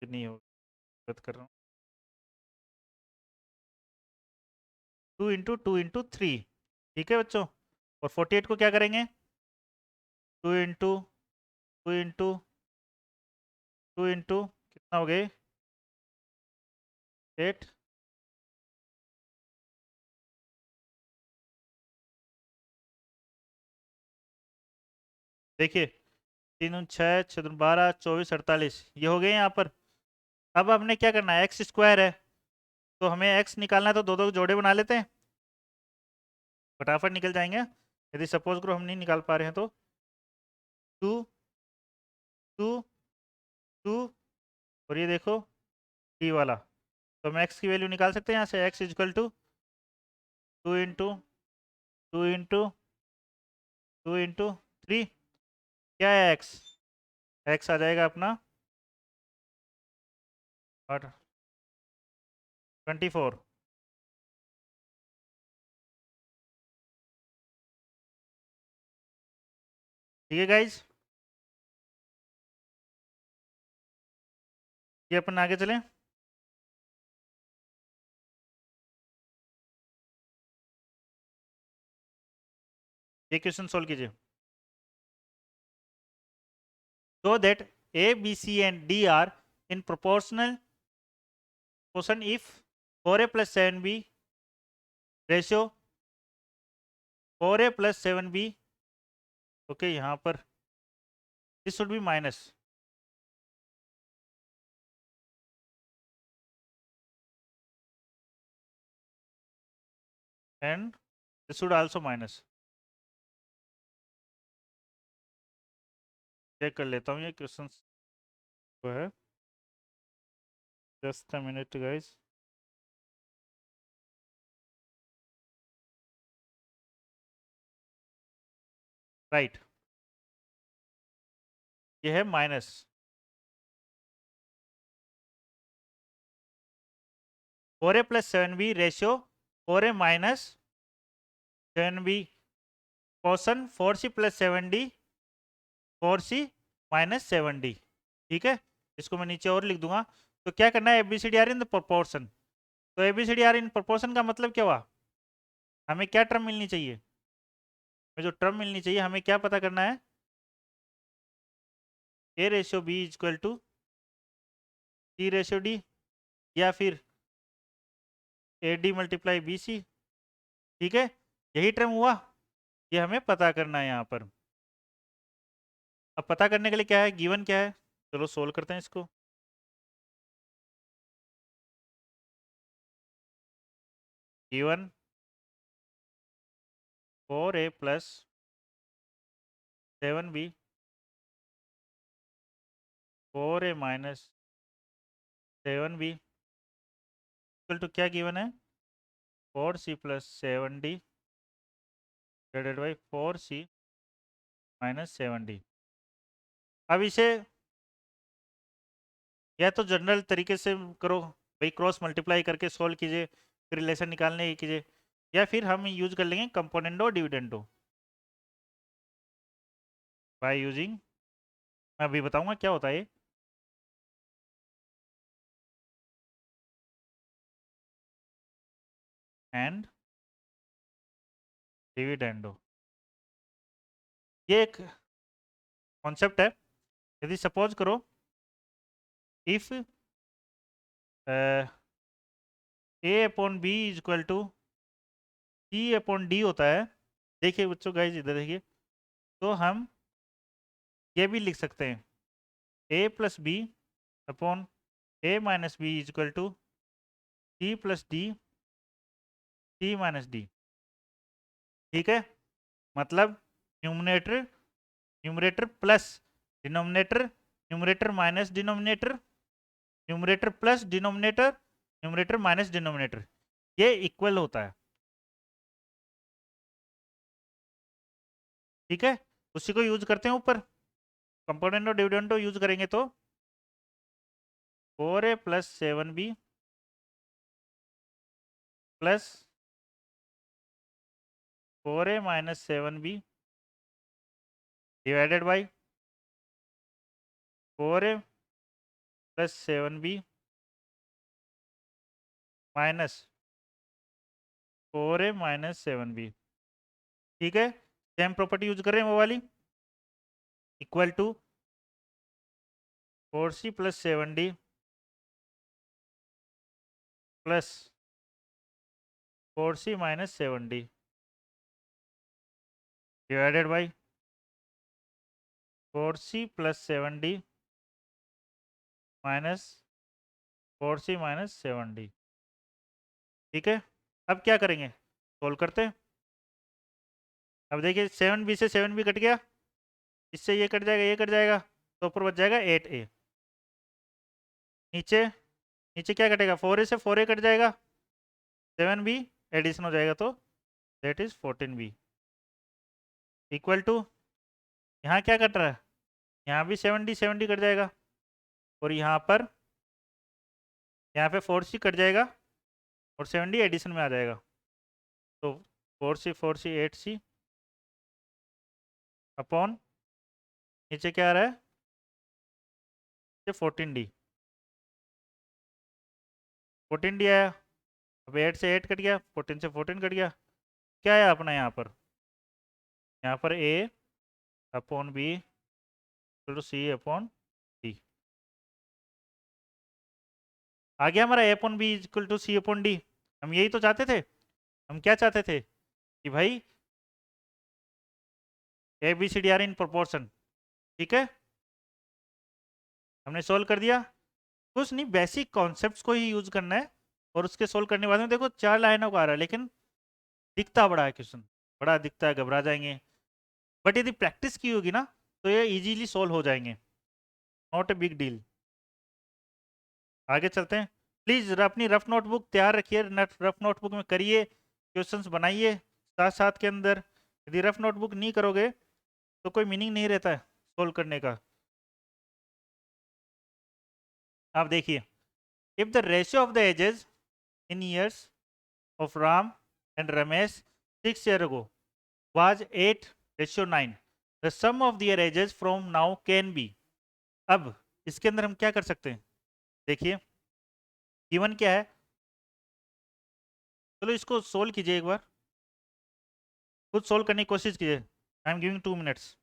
नहीं हो, गलत कर रहा हूँ। 2 इंटू 3। ठीक है बच्चों, और 48 को क्या करेंगे? 2 इंटू कितना हो गए? 8। देखिए 3 6 6 12 24 48 ये हो गए यहाँ पर। अब हमने क्या करना है, एक्स स्क्वायर है तो हमें एक्स निकालना है, तो दो दो जोड़े बना लेते हैं, फटाफट निकल जाएंगे। यदि सपोज करो हम नहीं निकाल पा रहे हैं तो 2 2 2 और ये देखो डी वाला, तो हम एक्स की वैल्यू निकाल सकते हैं यहाँ से। एक्स इजक्वल टू 2 इंटू 3, क्या है एक्स? एक्स आ जाएगा अपना और 24। ठीक है गाइज, ये अपन आगे चलें। ये क्वेश्चन सोल्व कीजिए। So that A, B, C and D are in proportional proportion if 4A plus 7B ratio 4A plus 7B, okay, यहाँ पर this should be minus and this should also minus। Check कर लेता हूँ ये question जो है, just a minute guys. Right, ये है minus 4A plus 7B ratio 4A minus 7B portion 4C plus 7D 4C minus 7D। ठीक है, इसको मैं नीचे और लिख दूंगा। तो क्या करना है, ABCD are in the proportion. तो ABCD आर इन प्रोपोर्शन का मतलब क्या हुआ, हमें क्या टर्म मिलनी चाहिए, हमें जो टर्म मिलनी चाहिए, हमें क्या पता करना है, A ratio B equal to C ratio D, या फिर AD मल्टीप्लाई BC। ठीक है, यही टर्म हुआ, ये हमें पता करना है यहाँ पर। अब पता करने के लिए क्या है, गिवन क्या है, चलो सोल्व करते हैं इसको। Given 4A plus 7B 4A minus 7B equal to क्या गिवन है, 4C plus 7D divided by 4C minus 7D। अब इसे या तो जनरल तरीके से करो भाई, क्रॉस मल्टीप्लाई करके सोल्व कीजिए, फिर रिलेशन निकालने की कीजिए, या फिर हम यूज कर लेंगे कंपोनेंडो डिविडेंडो बाय यूजिंग, मैं अभी बताऊंगा क्या होता है ये। एंड डिविडेंडो, ये एक कॉन्सेप्ट है। यदि सपोज करो if A upon B is equal to C upon D होता है, देखिए बच्चों गाइस इधर देखिए, तो हम ये भी लिख सकते हैं A plus B upon A minus B is equal to C plus D C minus D. ठीक है, मतलब numerator numerator plus denominator, numerator minus denominator, numerator plus denominator, numerator minus denominator, ये इक्वल होता है। ठीक है, उसी को यूज करते हैं ऊपर, कंपोनेंट और डिविडेंडो यूज करेंगे तो 4A plus 7B plus 4A minus 7B divided by 4A plus 7B minus 4A minus 7B। ठीक है, सेम प्रॉपर्टी यूज कर रहे हैं वो वाली, equal to 4C plus 7D plus 4C minus 7D divided by 4C plus 7D minus 4C minus 7D। ठीक है, अब क्या करेंगे, सोल्व करते हैं। अब देखिए 7B से 7B कट गया, इससे ये कट जाएगा, ये कट जाएगा, तो ऊपर बच जाएगा 8a। नीचे नीचे क्या कटेगा, 4a से 4a कट जाएगा, 7b एडिशन हो जाएगा, तो that is 14b equal to, यहाँ क्या कट रहा है, यहाँ भी 7d कट जाएगा, और यहाँ पे 4c कट जाएगा, और 7d एडिशन में आ जाएगा, तो 4c 8c अपॉन नीचे क्या आ रहा है, ये 14d आया। अब 8 से 8 कट गया, 14 से 14 कट गया, क्या आया अपना यहाँ पर a upon b to c upon d आ गया हमारा, a upon B equal to C upon D. हम यही तो चाहते थे, हम क्या चाहते थे कि भाई A B C D are in proportion, ठीक है, हमने सोल्व कर दिया। कुछ नहीं, बेसिक कॉन्सेप्ट्स को ही यूज करना है, और उसके सोल्व करने के बाद में देखो 4 लाइनों का आ रहा है, लेकिन दिखता बड़ा है क्वेश्चन, बड़ा दिखता है, घबरा जाएंगे, बट यदि प्रैक्टिस की होगी ना तो ये इजीली सोल्व हो जाएंगे, नॉट ए बिग डील। आगे चलते हैं। प्लीज अपनी रफ नोटबुक तैयार रखिए, रफ नोटबुक में करिए, क्वेश्चंस बनाइए साथ साथ के अंदर। यदि रफ नोटबुक नहीं करोगे तो कोई मीनिंग नहीं रहता है सोल्व करने का। आप देखिए, if the ratio of the ages in years of Ram and Ramesh 6 years ago was 8:9. The sum of their ages from now can be। अब इसके अंदर हम क्या कर सकते हैं, देखिए गिवन क्या है, चलो इसको सोल्व कीजिए एक बार, खुद सोल्व करने की कोशिश कीजिए। I am giving 2 minutes.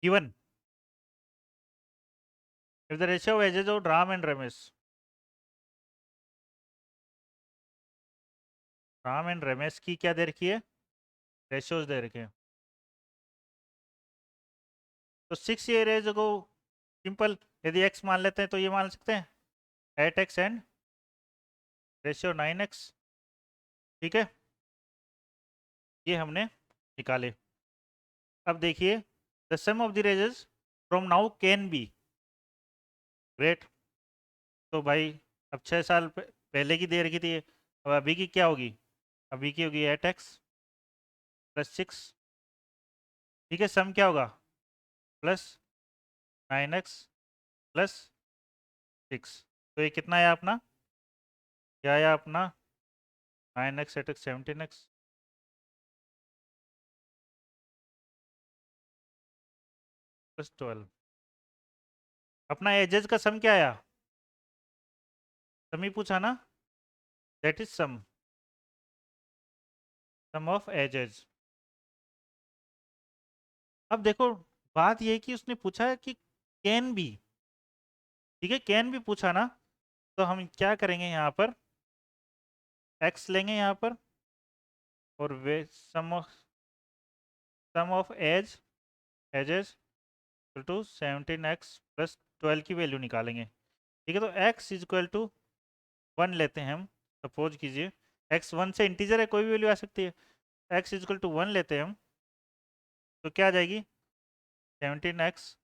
Given, if the ratio of ages of Ram and Ramesh, Ram and Ramesh की क्या दे रखी है, रेशियोज दे रखे हैं। तो 6 year एज को सिंपल, यदि एक्स मान लेते हैं तो ये मान सकते हैं 8x एंड रेशियो 9x, ठीक है, ये हमने निकाले। अब देखिए, the sum of the ages from now can be, great. तो भाई अब 6 साल पहले की दे रखी थी, अब अभी की क्या होगी, अभी की होगी 8x + 6, ठीक है, सम क्या होगा +9x + 6, तो ये कितना आया अपना, क्या आया अपना 9x 8x 17x +12। अपना एजेस का सम क्या आया, सम ही पूछा ना, that is sum of ages. अब देखो, बात ये है कि उसने पूछा है कि कैन बी, ठीक है, कैन भी पूछा ना, तो हम क्या करेंगे यहाँ पर, एक्स लेंगे यहाँ पर, और वे सम ऑफ एजेस टू 17x + 12 की वैल्यू निकालेंगे, ठीक है। तो x इक्वल टू 1 लेते हैं हम, सपोज कीजिए x 1 से इंटीजर है, कोई भी वैल्यू आ सकती है, x इक्वल टू 1 लेते हैं हम, तो क्या आ जाएगी 17x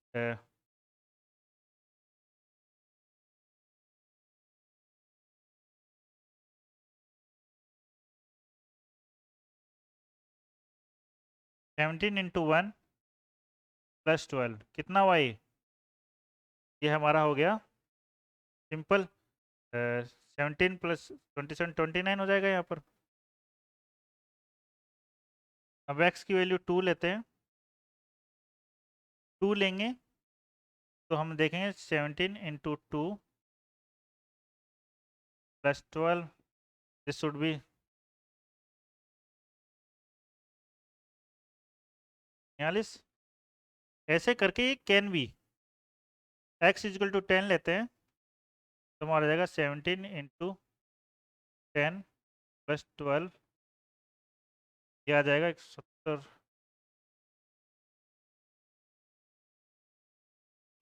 17 × 1 + 12 कितना हुआ ये हमारा हो गया सिंपल 17 + 27 29 हो जाएगा यहाँ पर। अब x की वैल्यू 2 लेते हैं, 2 लेंगे तो हम देखेंगे 17 × 2 + 12, दिस शुड बी 42। ऐसे करके ये can be, x equal to 10 लेते हैं, तो हमारा हो जाएगा 17 इंटू 10 प्लस 12, ये आ जाएगा 170,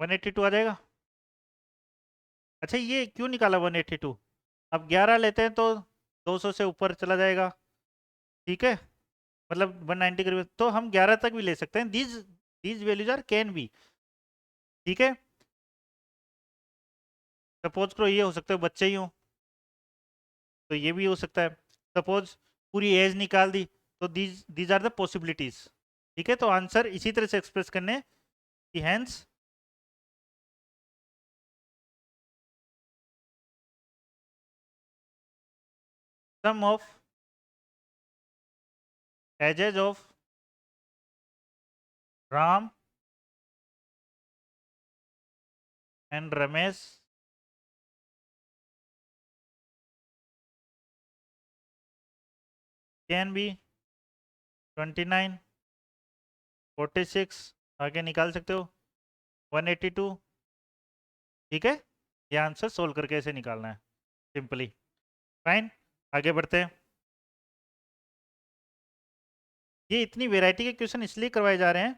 182 आ जाएगा। अच्छा ये क्यों निकाला 182? अब 11 लेते हैं तो 200 से ऊपर चला जाएगा, ठीक है, मतलब 190 के करीब, तो हम 11 तक भी ले सकते हैं। These values are can be, ठीक है। सपोज करो ये हो सकता है बच्चे ही हो, तो ये भी हो सकता है। सपोज पूरी एज निकाल दी, तो these these are the possibilities, ठीक है। तो आंसर इसी तरह से एक्सप्रेस करने कि hence sum of ages of Ram and Ramesh can be 29, 46, आगे निकाल सकते हो 182, ठीक है। ये आंसर सोल्व करके ऐसे निकालना है सिंपली। फाइन, आगे बढ़ते हैं। ये इतनी वेराइटी के क्वेश्चन इसलिए करवाए जा रहे हैं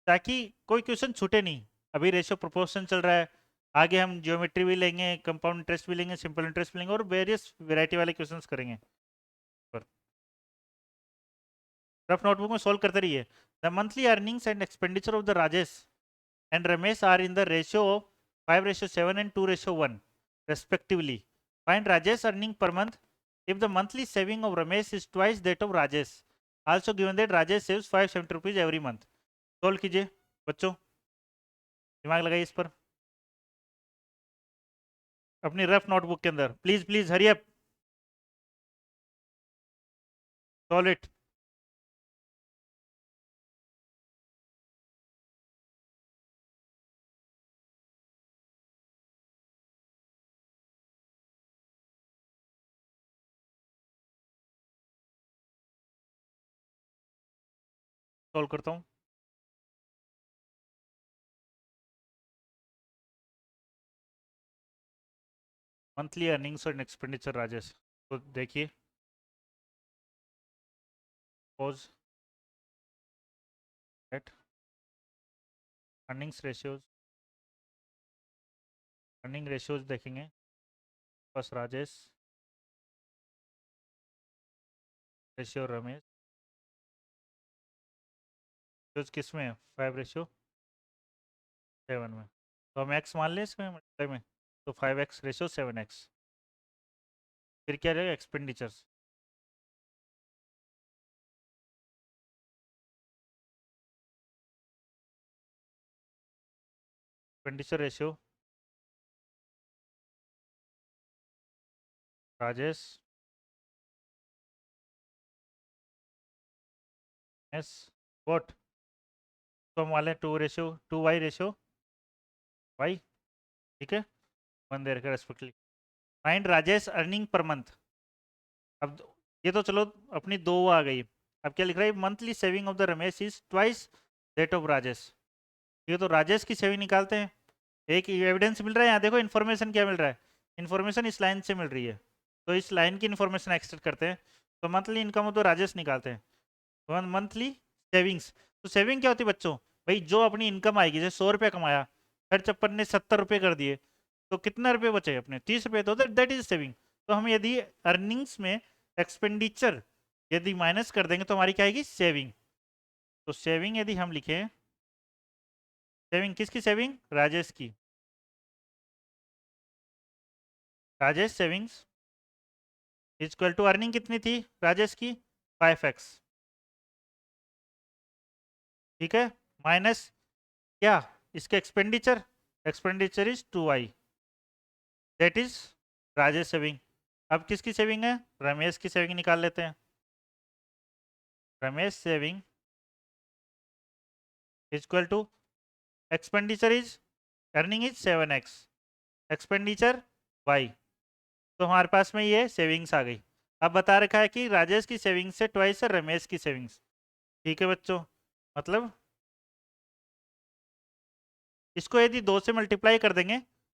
ताकि कोई क्वेश्चन छूटे नहीं। अभी रेशियो प्रोपोर्शन चल रहा है, आगे हम ज्योमेट्री भी लेंगे, कंपाउंड इंटरेस्ट भी लेंगे, सिंपल इंटरेस्ट भी लेंगे, और वेरियस वेराइटी वाले क्वेश्चंस करेंगे। रफ नोटबुक में सोल्व करते रहिए। The monthly earnings and expenditure of the Rajesh and Ramesh are in the ratio of 5:7 and 2:1 respectively. Find Rajesh earning per month if the monthly saving of Ramesh is twice that of Rajesh. Also given that Rajesh saves 570 rupees every month. Solve कीजिए बच्चों, दिमाग लगाइए इस पर अपनी rough notebook के अंदर। Please please hurry up, solve it. Solve करता हूँ। मंथली अर्निंग्स और एक्सपेंडिचर राजेश, तो देखिए pose at earnings ratios, earning ratios देखेंगे। फर्स्ट राजेश, रेशियो रमेश, जो किस में है 5:7 में, तो हम एक्स मान लें इसमें मल्टीप्लाई में, तो 5x/7x। फिर क्या रहेगा expenditures, expenditure ratio Rajesh S what, तो हम वाले 2:2y वाई, ठीक है, 1 देर का respectively. Find Rajesh earning per month. अब ये तो चलो अपनी दो आ गई, अब क्या लिख रहा है, monthly saving of the Ramesh is twice that of Rajesh. ये तो राजेश की सेविंग निकालते हैं, एक एविडेंस मिल रहा है यहाँ, देखो इन्फॉर्मेशन क्या मिल रहा है, इन्फॉर्मेशन इस लाइन से मिल रही है, तो इस लाइन की इन्फॉर्मेशन एक्सट्रैक्ट करते हैं। तो मंथली इनकम हो तो राजेश निकालते हैं, मंथली सेविंग्स। तो सेविंग क्या होती है बच्चों, भाई जो अपनी इनकम आएगी, जैसे 100 रुपये कमाया, खर्च अपन ने 70 रुपये कर दिए, तो कितना रुपये बचे अपने 30 रुपये, तो दैट इज सेविंग। तो हम यदि अर्निंग्स में एक्सपेंडिचर यदि माइनस कर देंगे तो हमारी क्या आएगी सेविंग। तो सेविंग यदि हम लिखें, सेविंग किसकी सेविंग, राजेश की, Rajesh savings equal to earning कितनी थी राजेश की 5x, ठीक है, माइनस क्या इसके expenditure, expenditure is 2y, that is Rajesh saving. अब किसकी सेविंग है, रमेश की सेविंग निकाल लेते हैं। Ramesh saving equal to expenditure is, earning is 7x, expenditure y, तो हमारे पास में ये सेविंग्स आ गई। अब बता रखा है कि राजेश की सेविंग्स से ट्वाइस है रमेश की सेविंग्स, ठीक है बच्चों। मतलब इसको यदि 2 से मल्टीप्लाई कर देंगे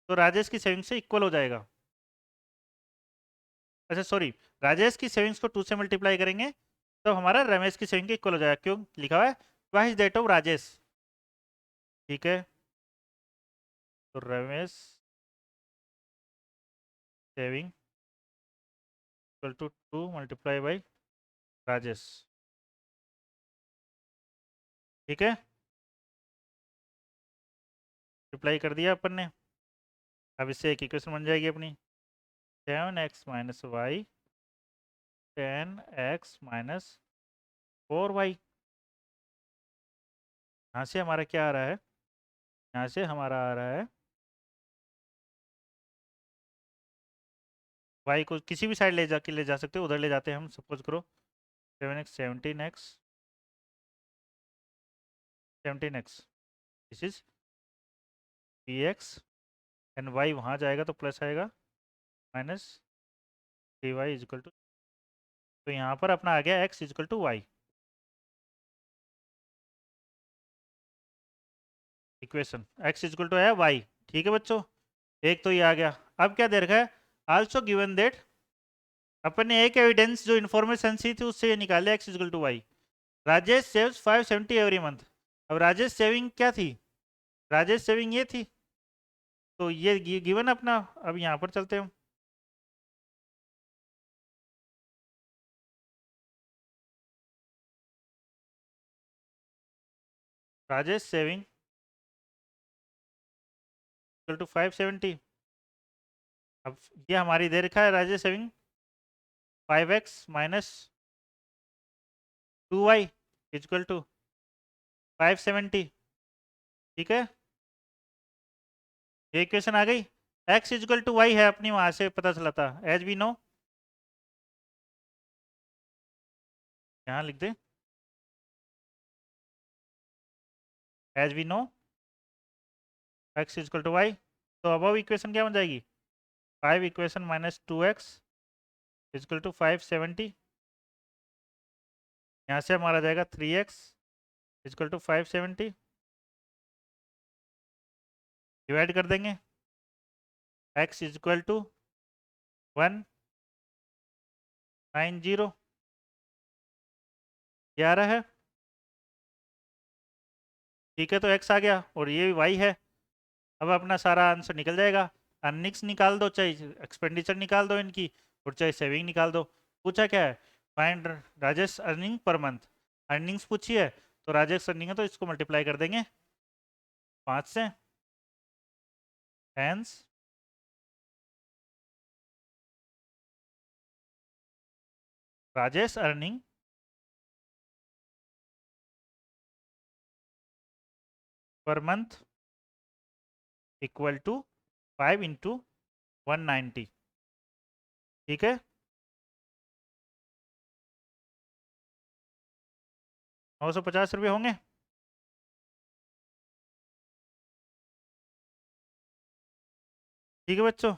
तो राजेश की सेविंग से इक्वल हो जाएगा। अच्छा सॉरी, राजेश की सेविंग्स को 2 से मल्टीप्लाई करेंगे तो हमारा रमेश की सेविंग के इक्वल हो जाएगा। क्यों लिखा हुआ है ट्वाइस दैट ऑफ राजेश। ठीक है, तो Ramesh saving equal to 2 multiply by Rajesh. ठीक है, रिप्लाई कर दिया अपन ने। अब इससे एक इक्वेशन बन जाएगी अपनी, 7x minus Y 10x minus 4y। यहाँ से हमारा क्या आ रहा है, यहाँ से हमारा आ रहा है y को किसी भी साइड ले जा सकते हो, उधर ले जाते हैं हम। सपोज करो 7x 17x this is px and y वहाँ जाएगा तो प्लस आएगा minus 3y is equal to, तो यहाँ पर अपना आ गया x is equal to y equation. x is equal to है y। ठीक है बच्चों, एक तो ये आ गया। अब क्या दे रखा है, आल्सो गिवन दैट, अपन ने एक एविडेंस जो इन्फॉर्मेशन सी थी उससे ये निकाले x is equal to y. Rajesh saves 570 every month. अब राजेश सेविंग क्या थी, राजेश सेविंग ये थी, तो ये गिवन अपना। अब यहाँ पर चलते हैं, राजेश सेविंग इक्वल टू 570। अब ये हमारी दे रखा है Rajesh saving 5x minus 2y equal to 570। ठीक है, ये इक्वेशन आ गई। x इक्वल टू वाई है अपनी, वहां से पता चला था। एज वी नो, यहाँ लिख दे, as we know x equal to Y. तो अब इक्वेशन क्या बन जाएगी, 5 equation minus 2x equal to 570। यहाँ से हमारा जाएगा 3x इक्वल टू 570, डिवाइड कर देंगे, x इक्वल टू 190 ये आ रहा है। ठीक है, तो x आ गया और ये y है। अब अपना सारा आंसर निकल जाएगा। अर्निंग्स निकाल दो, चाहे एक्सपेंडिचर निकाल दो इनकी, और चाहे सेविंग निकाल दो। पूछा क्या है, find Rajesh earning per month. Earnings पूछी है तो राजेश अर्निंग है तो इसको मल्टीप्लाई कर देंगे 5 से। Hence Rajesh earning per month equal to 5 into 190। ठीक है, 950 रुपये होंगे। ठीक है बच्चों,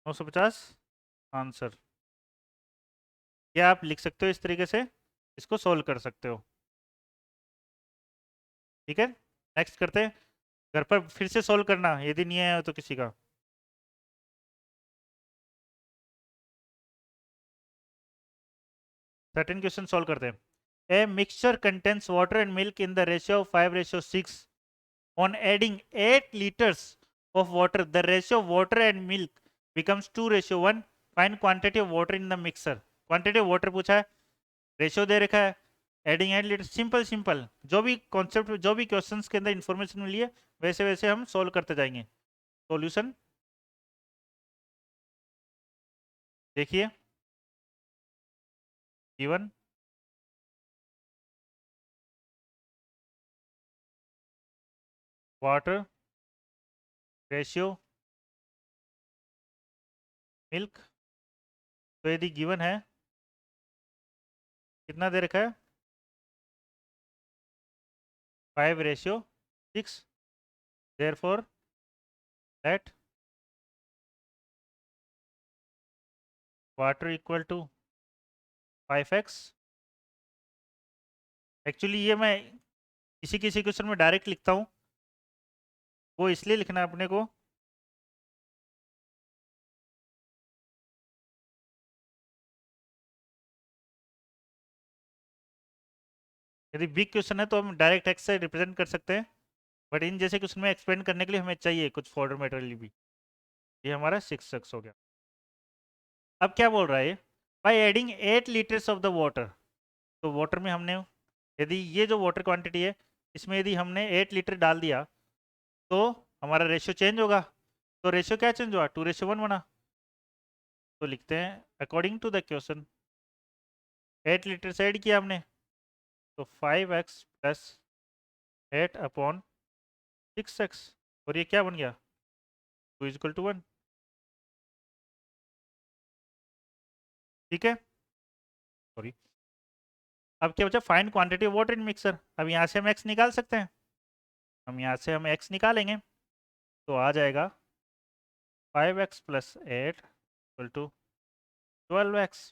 950 आंसर। या आप लिख सकते हो इस तरीके से, इसको सोल्व कर सकते हो। ठीक है, नेक्स्ट करते हैं। घर पर फिर से सोल्व करना यदि नहीं आया हो तो किसी का। सर्टेन क्वेश्चन सोल्व करते हैं। A mixture contains water and milk in the ratio of 5:6। On adding 8 liters of water the ratio of water and milk becomes 2:1। Find quantity of water in the mixer. Quantity of water पूछा है, ratio दे रखा है, adding 8 litre. Simple simple जो भी concept, जो भी questions के अंदर इंफॉर्मेशन मिली है वैसे वैसे हम सोल्व करते जाएंगे। सॉल्यूशन देखिए, गिवन वाटर रेशियो मिल्क, तो यदि गिवन है कितना दे रखा है 5:6, therefore let water equal to 5x। Actually ये मैं किसी किसी क्वेश्चन में डायरेक्ट लिखता हूँ, वो इसलिए लिखना है अपने को यदि बिग क्वेश्चन है तो हम डायरेक्ट एक्स से रिप्रेजेंट कर सकते हैं, बट इन जैसे क्वेश्चन में एक्सपेंड करने के लिए हमें चाहिए कुछ फॉर्मेटली भी। ये हमारा 6x हो गया। अब क्या बोल रहा है, by adding 8 litres of the water. तो वाटर में हमने, यदि ये जो वाटर क्वांटिटी है इसमें यदि हमने 8 लीटर डाल दिया तो हमारा रेशियो चेंज होगा। तो रेशियो क्या चेंज हुआ, 2:1 बना। तो लिखते हैं according to the question 8 litre से ऐड किया हमने, तो 5x प्लस 8/6x, और ये क्या बन गया, 2:1। ठीक है, सॉरी। अब क्या बचा, find quantity of water in mixer. अब यहाँ से हम x निकाल सकते हैं, हम यहाँ से हम x निकालेंगे तो आ जाएगा 5x plus 8 equal to 12x,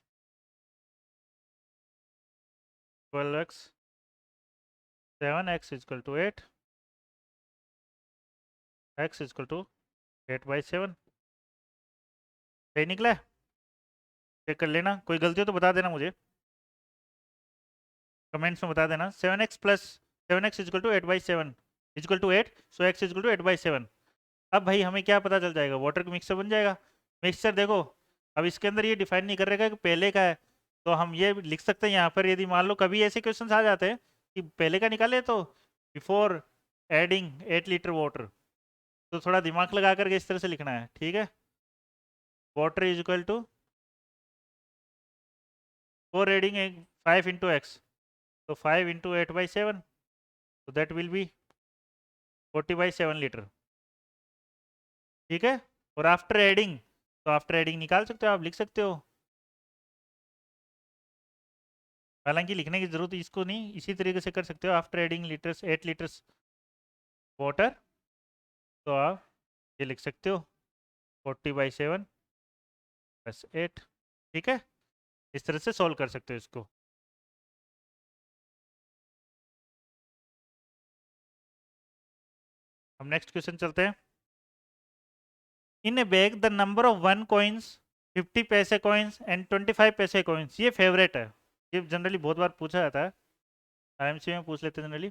7x equal to 8, x equal to 8/7। सही निकला है, चेक कर लेना, कोई गलती हो तो बता देना मुझे, कमेंट्स में बता देना। 7x plus 7x equal to 8/7 equal to 8, so x equal to 8/7। अब भाई हमें क्या पता चल जाएगा, वाटर का मिक्सचर बन जाएगा। मिक्सचर देखो, अब इसके अंदर ये डिफाइन नहीं कर रहेगा कि पहले का है, तो हम ये लिख सकते हैं यहाँ पर, यदि मान लो कभी ऐसे क्वेश्चन आ जाते हैं कि पहले का निकाले तो बिफोर एडिंग 8 लीटर वाटर, तो थोड़ा दिमाग लगा करके इस तरह से लिखना है, ठीक है। Water is equal to 4 adding 5 into x, तो 5 इंटू 8/7, तो दैट विल बी 40/7 लीटर, ठीक है। और आफ्टर एडिंग, तो आफ्टर एडिंग निकाल सकते हो, आप लिख सकते हो, हालांकि लिखने की जरूरत इसको नहीं, इसी तरीके से कर सकते हो। After adding litres 8 litres water, तो आप ये लिख सकते हो 40/7 प्लस 8, ठीक है। इस तरह से सॉल्व कर सकते हो इसको। हम नेक्स्ट क्वेश्चन चलते हैं। In a bag the number of 1 coins, 50 पैसे कॉइन्स एंड 25 पैसे कॉइन्स। ये फेवरेट है, ये जनरली बहुत बार पूछा जाता है, आईएमसी में पूछ लेते हैं जनरली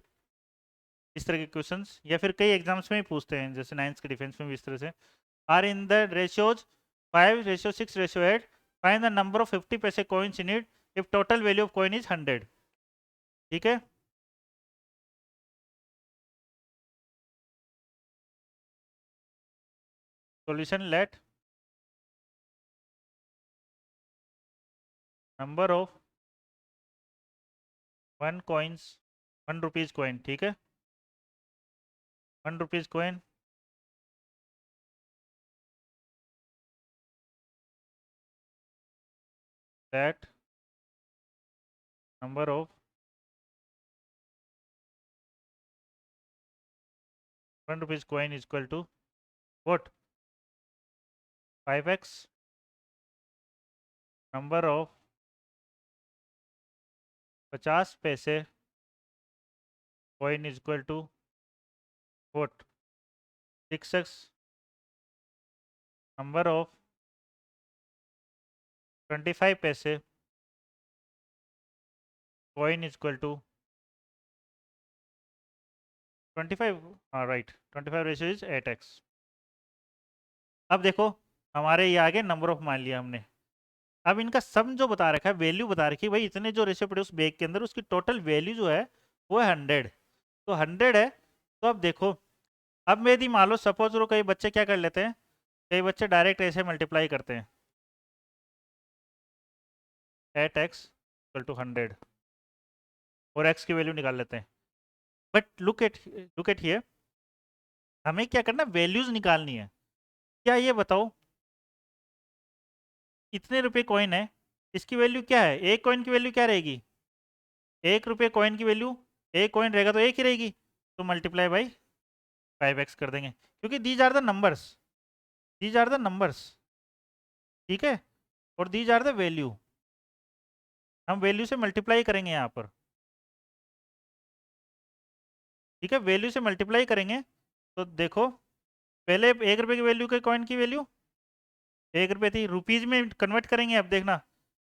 इस तरह के क्वेश्चंस, या फिर कई एग्जाम्स में ही पूछते हैं, जैसे 9th के डिफेंस में भी इस तरह से। Are in the ratios 5:6:8, find the number of 50 पैसे coins in it if total value of coin is 100, ठीक है। Solution, let number of 1 coins, 1 rupees coin, ठीक है, 1 rupees coin that number of 1 rupees coin is equal to what, 5x number of 50 पैसे coin is equal to what, 6x number of 25 पैसे coin is equal to 25, हाँ right, 25 ratio is 8x। अब देखो हमारे ये आगे नंबर ऑफ मान लिया हमने, अब इनका सम जो बता रखा है, वैल्यू बता रखी है भाई, इतने जो रेशियो पड़े उस बैग के अंदर, उसकी टोटल वैल्यू जो है वो है 100, तो 100 है। तो अब देखो, अब मैं यदि मान लो सपोज करो, कई बच्चे क्या कर लेते हैं, कई बच्चे डायरेक्ट ऐसे मल्टीप्लाई करते हैं 8x इक्वल टू 100 और x की वैल्यू निकाल लेते हैं। बट लुक एट हियर, हमें क्या करना, वैल्यूज निकालनी है। क्या ये बताओ, इतने रुपए कॉइन है, इसकी वैल्यू क्या है, एक कॉइन की वैल्यू क्या रहेगी, 1 रुपये कॉइन की वैल्यू, एक कॉइन रहेगा तो एक ही रहेगी, तो मल्टीप्लाई बाई 5x कर देंगे, क्योंकि these are the numbers, these are the numbers, ठीक है, और दीज आर द वैल्यू, हम वैल्यू से मल्टीप्लाई करेंगे यहाँ पर, ठीक है, वैल्यू से मल्टीप्लाई करेंगे। तो देखो पहले 1 रुपये की वैल्यू के कॉइन की वैल्यू 1 रुपये थी, रुपीज में कन्वर्ट करेंगे, अब देखना,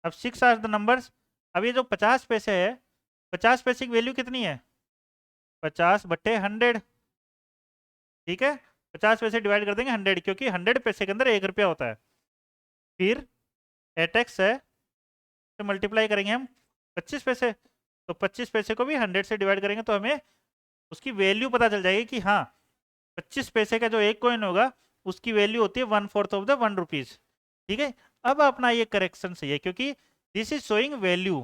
अब 6 आर द नंबर्स। अब ये जो 50 पैसे है 50 पैसे की वैल्यू कितनी है? 50/100। ठीक है, 50 पैसे डिवाइड कर देंगे 100, क्योंकि 100 पैसे के अंदर 1 रुपया होता है। फिर 8x है तो मल्टीप्लाई करेंगे हम 25 पैसे, तो 25 पैसे को भी 100 से डिवाइड करेंगे तो हमें उसकी वैल्यू पता चल जाएगी कि हाँ 25 पैसे का जो एक कॉइन होगा उसकी वैल्यू होती है 1/4 ऑफ द 1 रुपीज। ठीक है, अब अपना ये करेक्शन सही है क्योंकि this is showing value,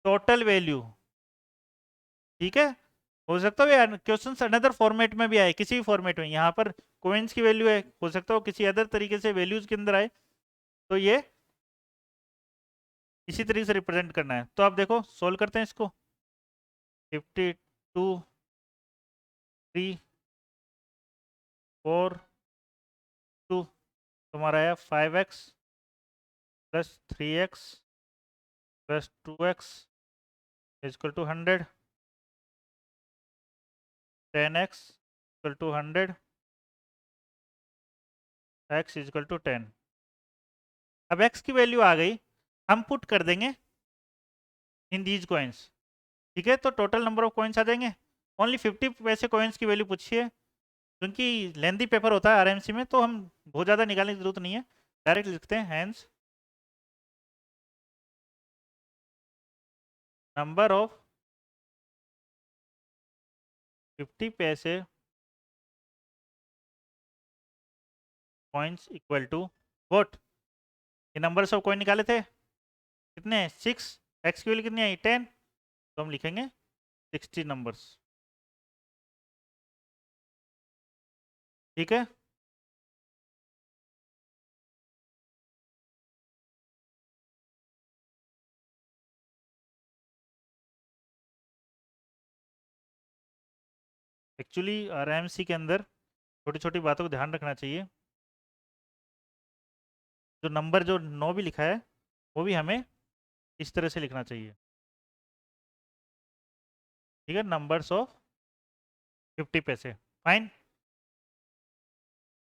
total value. ठीक है, हो सकता है क्वेश्चन अनदर फॉर्मेट में भी आए, किसी भी फॉर्मेट में, यहाँ पर कोइंस की वैल्यू है, हो सकता हो किसी अदर तरीके से वैल्यूज के अंदर आए, तो ये इसी तरीके से रिप्रेजेंट करना है। तो आप देखो सोल्व करते हैं इसको। 52 3 4 2 तुम्हारा है 5x plus 3x plus 2x equal to 100, 10x equal to 100, x equal to 10। अब x की वैल्यू आ गई, हम पुट कर देंगे इन दीज कॉइन्स। ठीक है, तो टोटल नंबर ऑफ कॉइन्स आ जाएंगे। ओनली 50 पैसे कॉइन्स की वैल्यू पूछी है, क्योंकि लेंदी पेपर होता है आरएमसी में, तो हम बहुत ज़्यादा निकालने की जरूरत नहीं है, डायरेक्ट लिखते हैं हैंस नंबर ऑफ 50 पैसे कॉइन्स इक्वल टू व्हाट। ये नंबर्स ऑफ कॉइन निकाले थे कितने? 6। एक्स की वैल्यू कितनी आई? 10, तो हम लिखेंगे 60 नंबर्स। ठीक है, एक्चुअली आरएमसी के अंदर छोटी छोटी बातों को ध्यान रखना चाहिए। जो नंबर जो 9 भी लिखा है वो भी हमें इस तरह से लिखना चाहिए। ठीक है, नंबर्स ऑफ 50 पैसे। फाइन,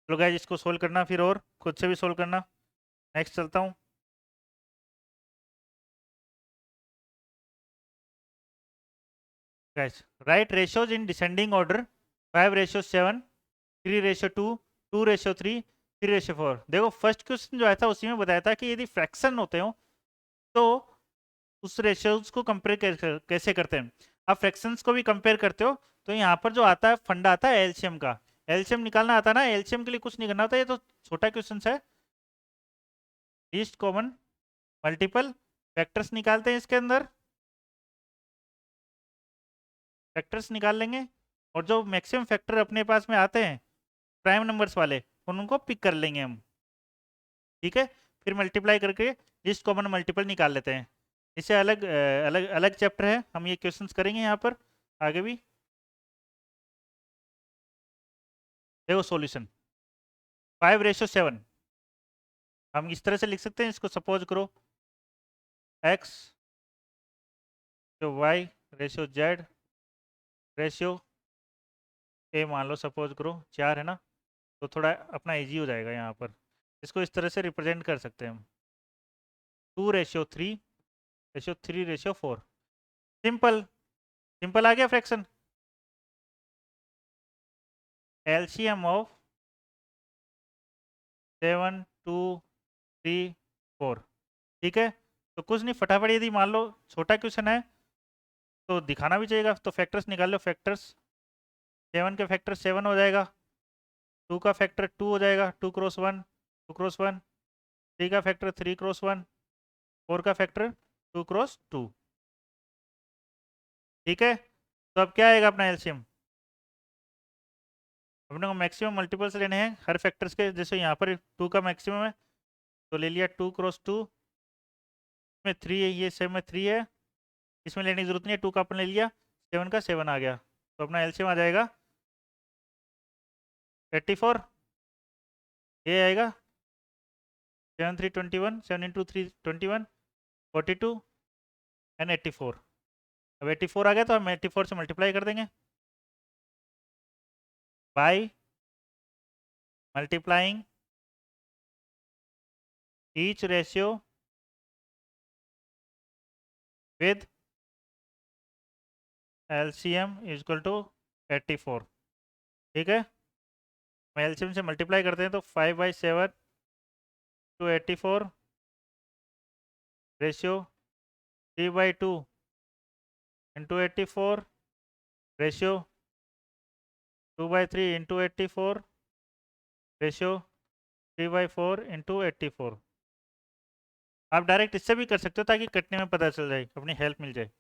चलो गाइस इसको सोल्व करना फिर, और खुद से भी सोल्व करना। नेक्स्ट चलता हूँ। Guys right ratios in descending order, 5:7, 3:2, 2:3, 3:4। देखो फर्स्ट क्वेश्चन जो आया था उसी में बताया था कि यदि फ्रैक्शन होते हो तो उस रेशियोज को कंपेयर कैसे करते हैं। आप फ्रैक्शंस को भी कंपेयर करते हो तो यहाँ पर जो आता है फंडा आता है एलसीएम का, एलसीएम निकालना आता है ना। एलसीएम के लिए कुछ नहीं करना होता, ये तो छोटा क्वेश्चन है। लीस्ट कॉमन मल्टीपल फैक्टर्स निकालते हैं इसके अंदर, फैक्टर्स निकाल लेंगे, और जो मैक्सिमम फैक्टर अपने पास में आते हैं प्राइम नंबर्स वाले उनको पिक कर लेंगे हम। ठीक है, फिर मल्टीप्लाई करके लिस्ट कॉमन मल्टीपल निकाल लेते हैं। इसे अलग अलग अलग चैप्टर है, हम ये क्वेश्चंस करेंगे यहाँ पर आगे भी। देखो सॉल्यूशन 5:7, हम इस तरह से लिख सकते हैं इसको। सपोज करो x जो y ratio z ratio a मान लो, सपोज करो 4 है ना, तो थोड़ा अपना इजी हो जाएगा यहाँ पर। इसको इस तरह से रिप्रेजेंट कर सकते हैं हम, 2:3 रेशियो 3:4। सिंपल, सिंपल आ गया फ्रैक्शन। LCM of 7 2 3 4। ठीक है, तो कुछ नहीं, फटाफट यदि मान लो छोटा क्वेश्चन है तो दिखाना भी चाहिएगा, तो फैक्टर्स निकाल लो। फैक्टर्स 7 का फैक्टर 7 हो जाएगा, 2 का फैक्टर 2 हो जाएगा, 2x1 2x1, 3 का फैक्टर 3x1, 4 का फैक्टर 2x2। ठीक है, तो अब क्या आएगा अपना एलसीएम? अपने को मैक्सिमम मल्टीपल्स लेने हैं हर फैक्टर्स के। जैसे यहाँ पर 2 का मैक्सिमम है तो ले लिया 2x2 में, 3 है, ये सेम में 3 है, इसमें लेने की जरूरत नहीं है, 2 का अपन ले लिया, 7 का 7 आ गया, तो अपना एलसीएम आ जाएगा 84। ये आएगा 7 3 21, 7 इंटू 3 21, 42 एंड 84। अब 84 आ गया तो हम 84 से मल्टीप्लाई कर देंगे by multiplying each ratio with LCM is equal to 84। ठीक है, हम LCM से मल्टीप्लाई करते हैं तो 5/7 to 84 ratio 3/2 into 84 ratio 2/3 into 84 ratio 3/4 into 84। आप डायरेक्ट इससे भी कर सकते हो ताकि कटने में पता चल जाए, अपनी हेल्प मिल जाए।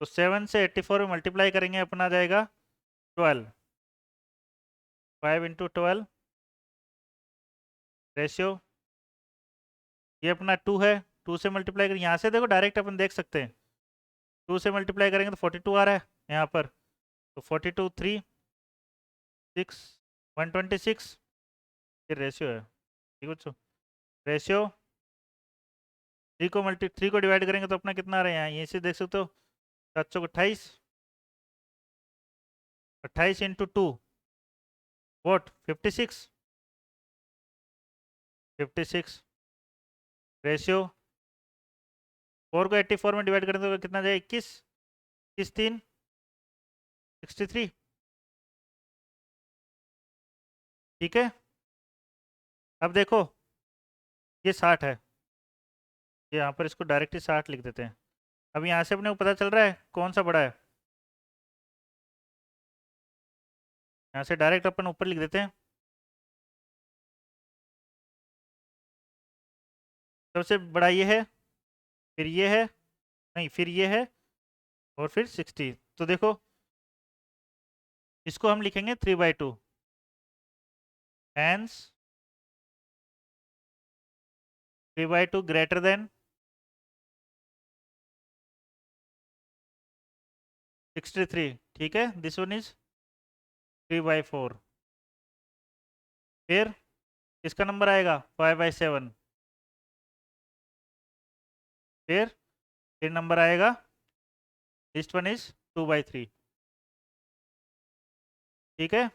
तो 7 से 84 में मल्टीप्लाई करेंगे, अपना आ जाएगा 12, 5 इंटू 12 रेशियो, ये अपना 2 है, 2 से मल्टीप्लाई करें, यहाँ से देखो डायरेक्ट अपन देख सकते हैं, 2 से मल्टीप्लाई करेंगे तो 42 आ रहा है यहाँ पर, तो 42 3 6 126, ये रेशियो है। ठीक है बच्चों, रेशियो 3 को डिवाइड करेंगे तो अपना कितना आ रहा है, यहाँ यहीं से देख सकते हो 728, 28 इंटू 2 वॉट 56 रेशियो 4 को 84 में डिवाइड करें तो कितना जाए 21, 21 3 63। ठीक है, अब देखो ये 60 है, ये यहाँ पर इसको डायरेक्ट ही 60 लिख देते हैं। अब यहाँ से अपने को पता चल रहा है कौन सा बड़ा है, यहाँ से डायरेक्ट अपन ऊपर लिख देते हैं, सबसे बड़ा ये है, फिर ये है, नहीं फिर ये है, और फिर 60। तो देखो इसको हम लिखेंगे 3/2, हैंस 3/2 ग्रेटर देन 63। ठीक है, दिस वन इज 3/4। फिर इसका नंबर आएगा 5/7, फिर नंबर आएगा, दिस वन इज 2/3। ठीक है,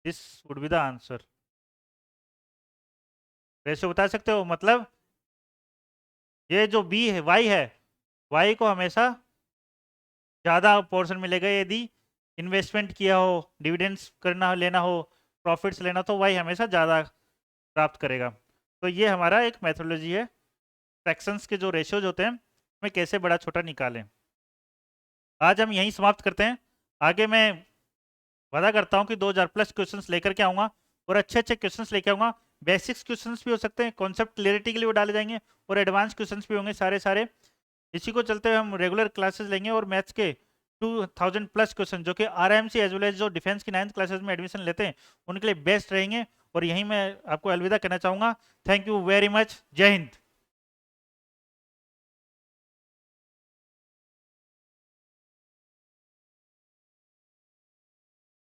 this would be the answer. Ratio बता सकते हो, मतलब ये जो बी है वाई है, वाई को हमेशा ज़्यादा पोर्शन मिलेगा यदि इन्वेस्टमेंट किया हो, डिविडेंड्स करना हो, लेना हो, प्रॉफिट्स लेना, तो वाई हमेशा ज़्यादा प्राप्त करेगा। तो ये हमारा एक मेथोडोलॉजी है, फ्रैक्शंस के जो रेशियोज होते हैं में कैसे बड़ा छोटा निकालें। आज हम यहीं समाप्त करते हैं, आगे मैं वादा करता हूँ कि 2000+ क्वेश्चंस लेकर के आऊँगा, और अच्छे अच्छे क्वेश्चंस लेके आऊँगा। बेसिक्स क्वेश्चंस भी हो सकते हैं, कॉन्सेप्ट क्लियरिटी के लिए वो डाले जाएंगे, और एडवांस क्वेश्चंस भी होंगे सारे सारे। इसी को चलते हुए हम रेगुलर क्लासेस लेंगे, और मैथ्स के 2000+ क्वेश्चन जो कि RIMC एज वेल एज जो डिफेंस की 9th क्लासेस में एडमिशन लेते हैं उनके लिए बेस्ट रहेंगे। और यहीं मैं आपको अलविदा कहना चाहूँगा। थैंक यू वेरी मच, जय हिंद।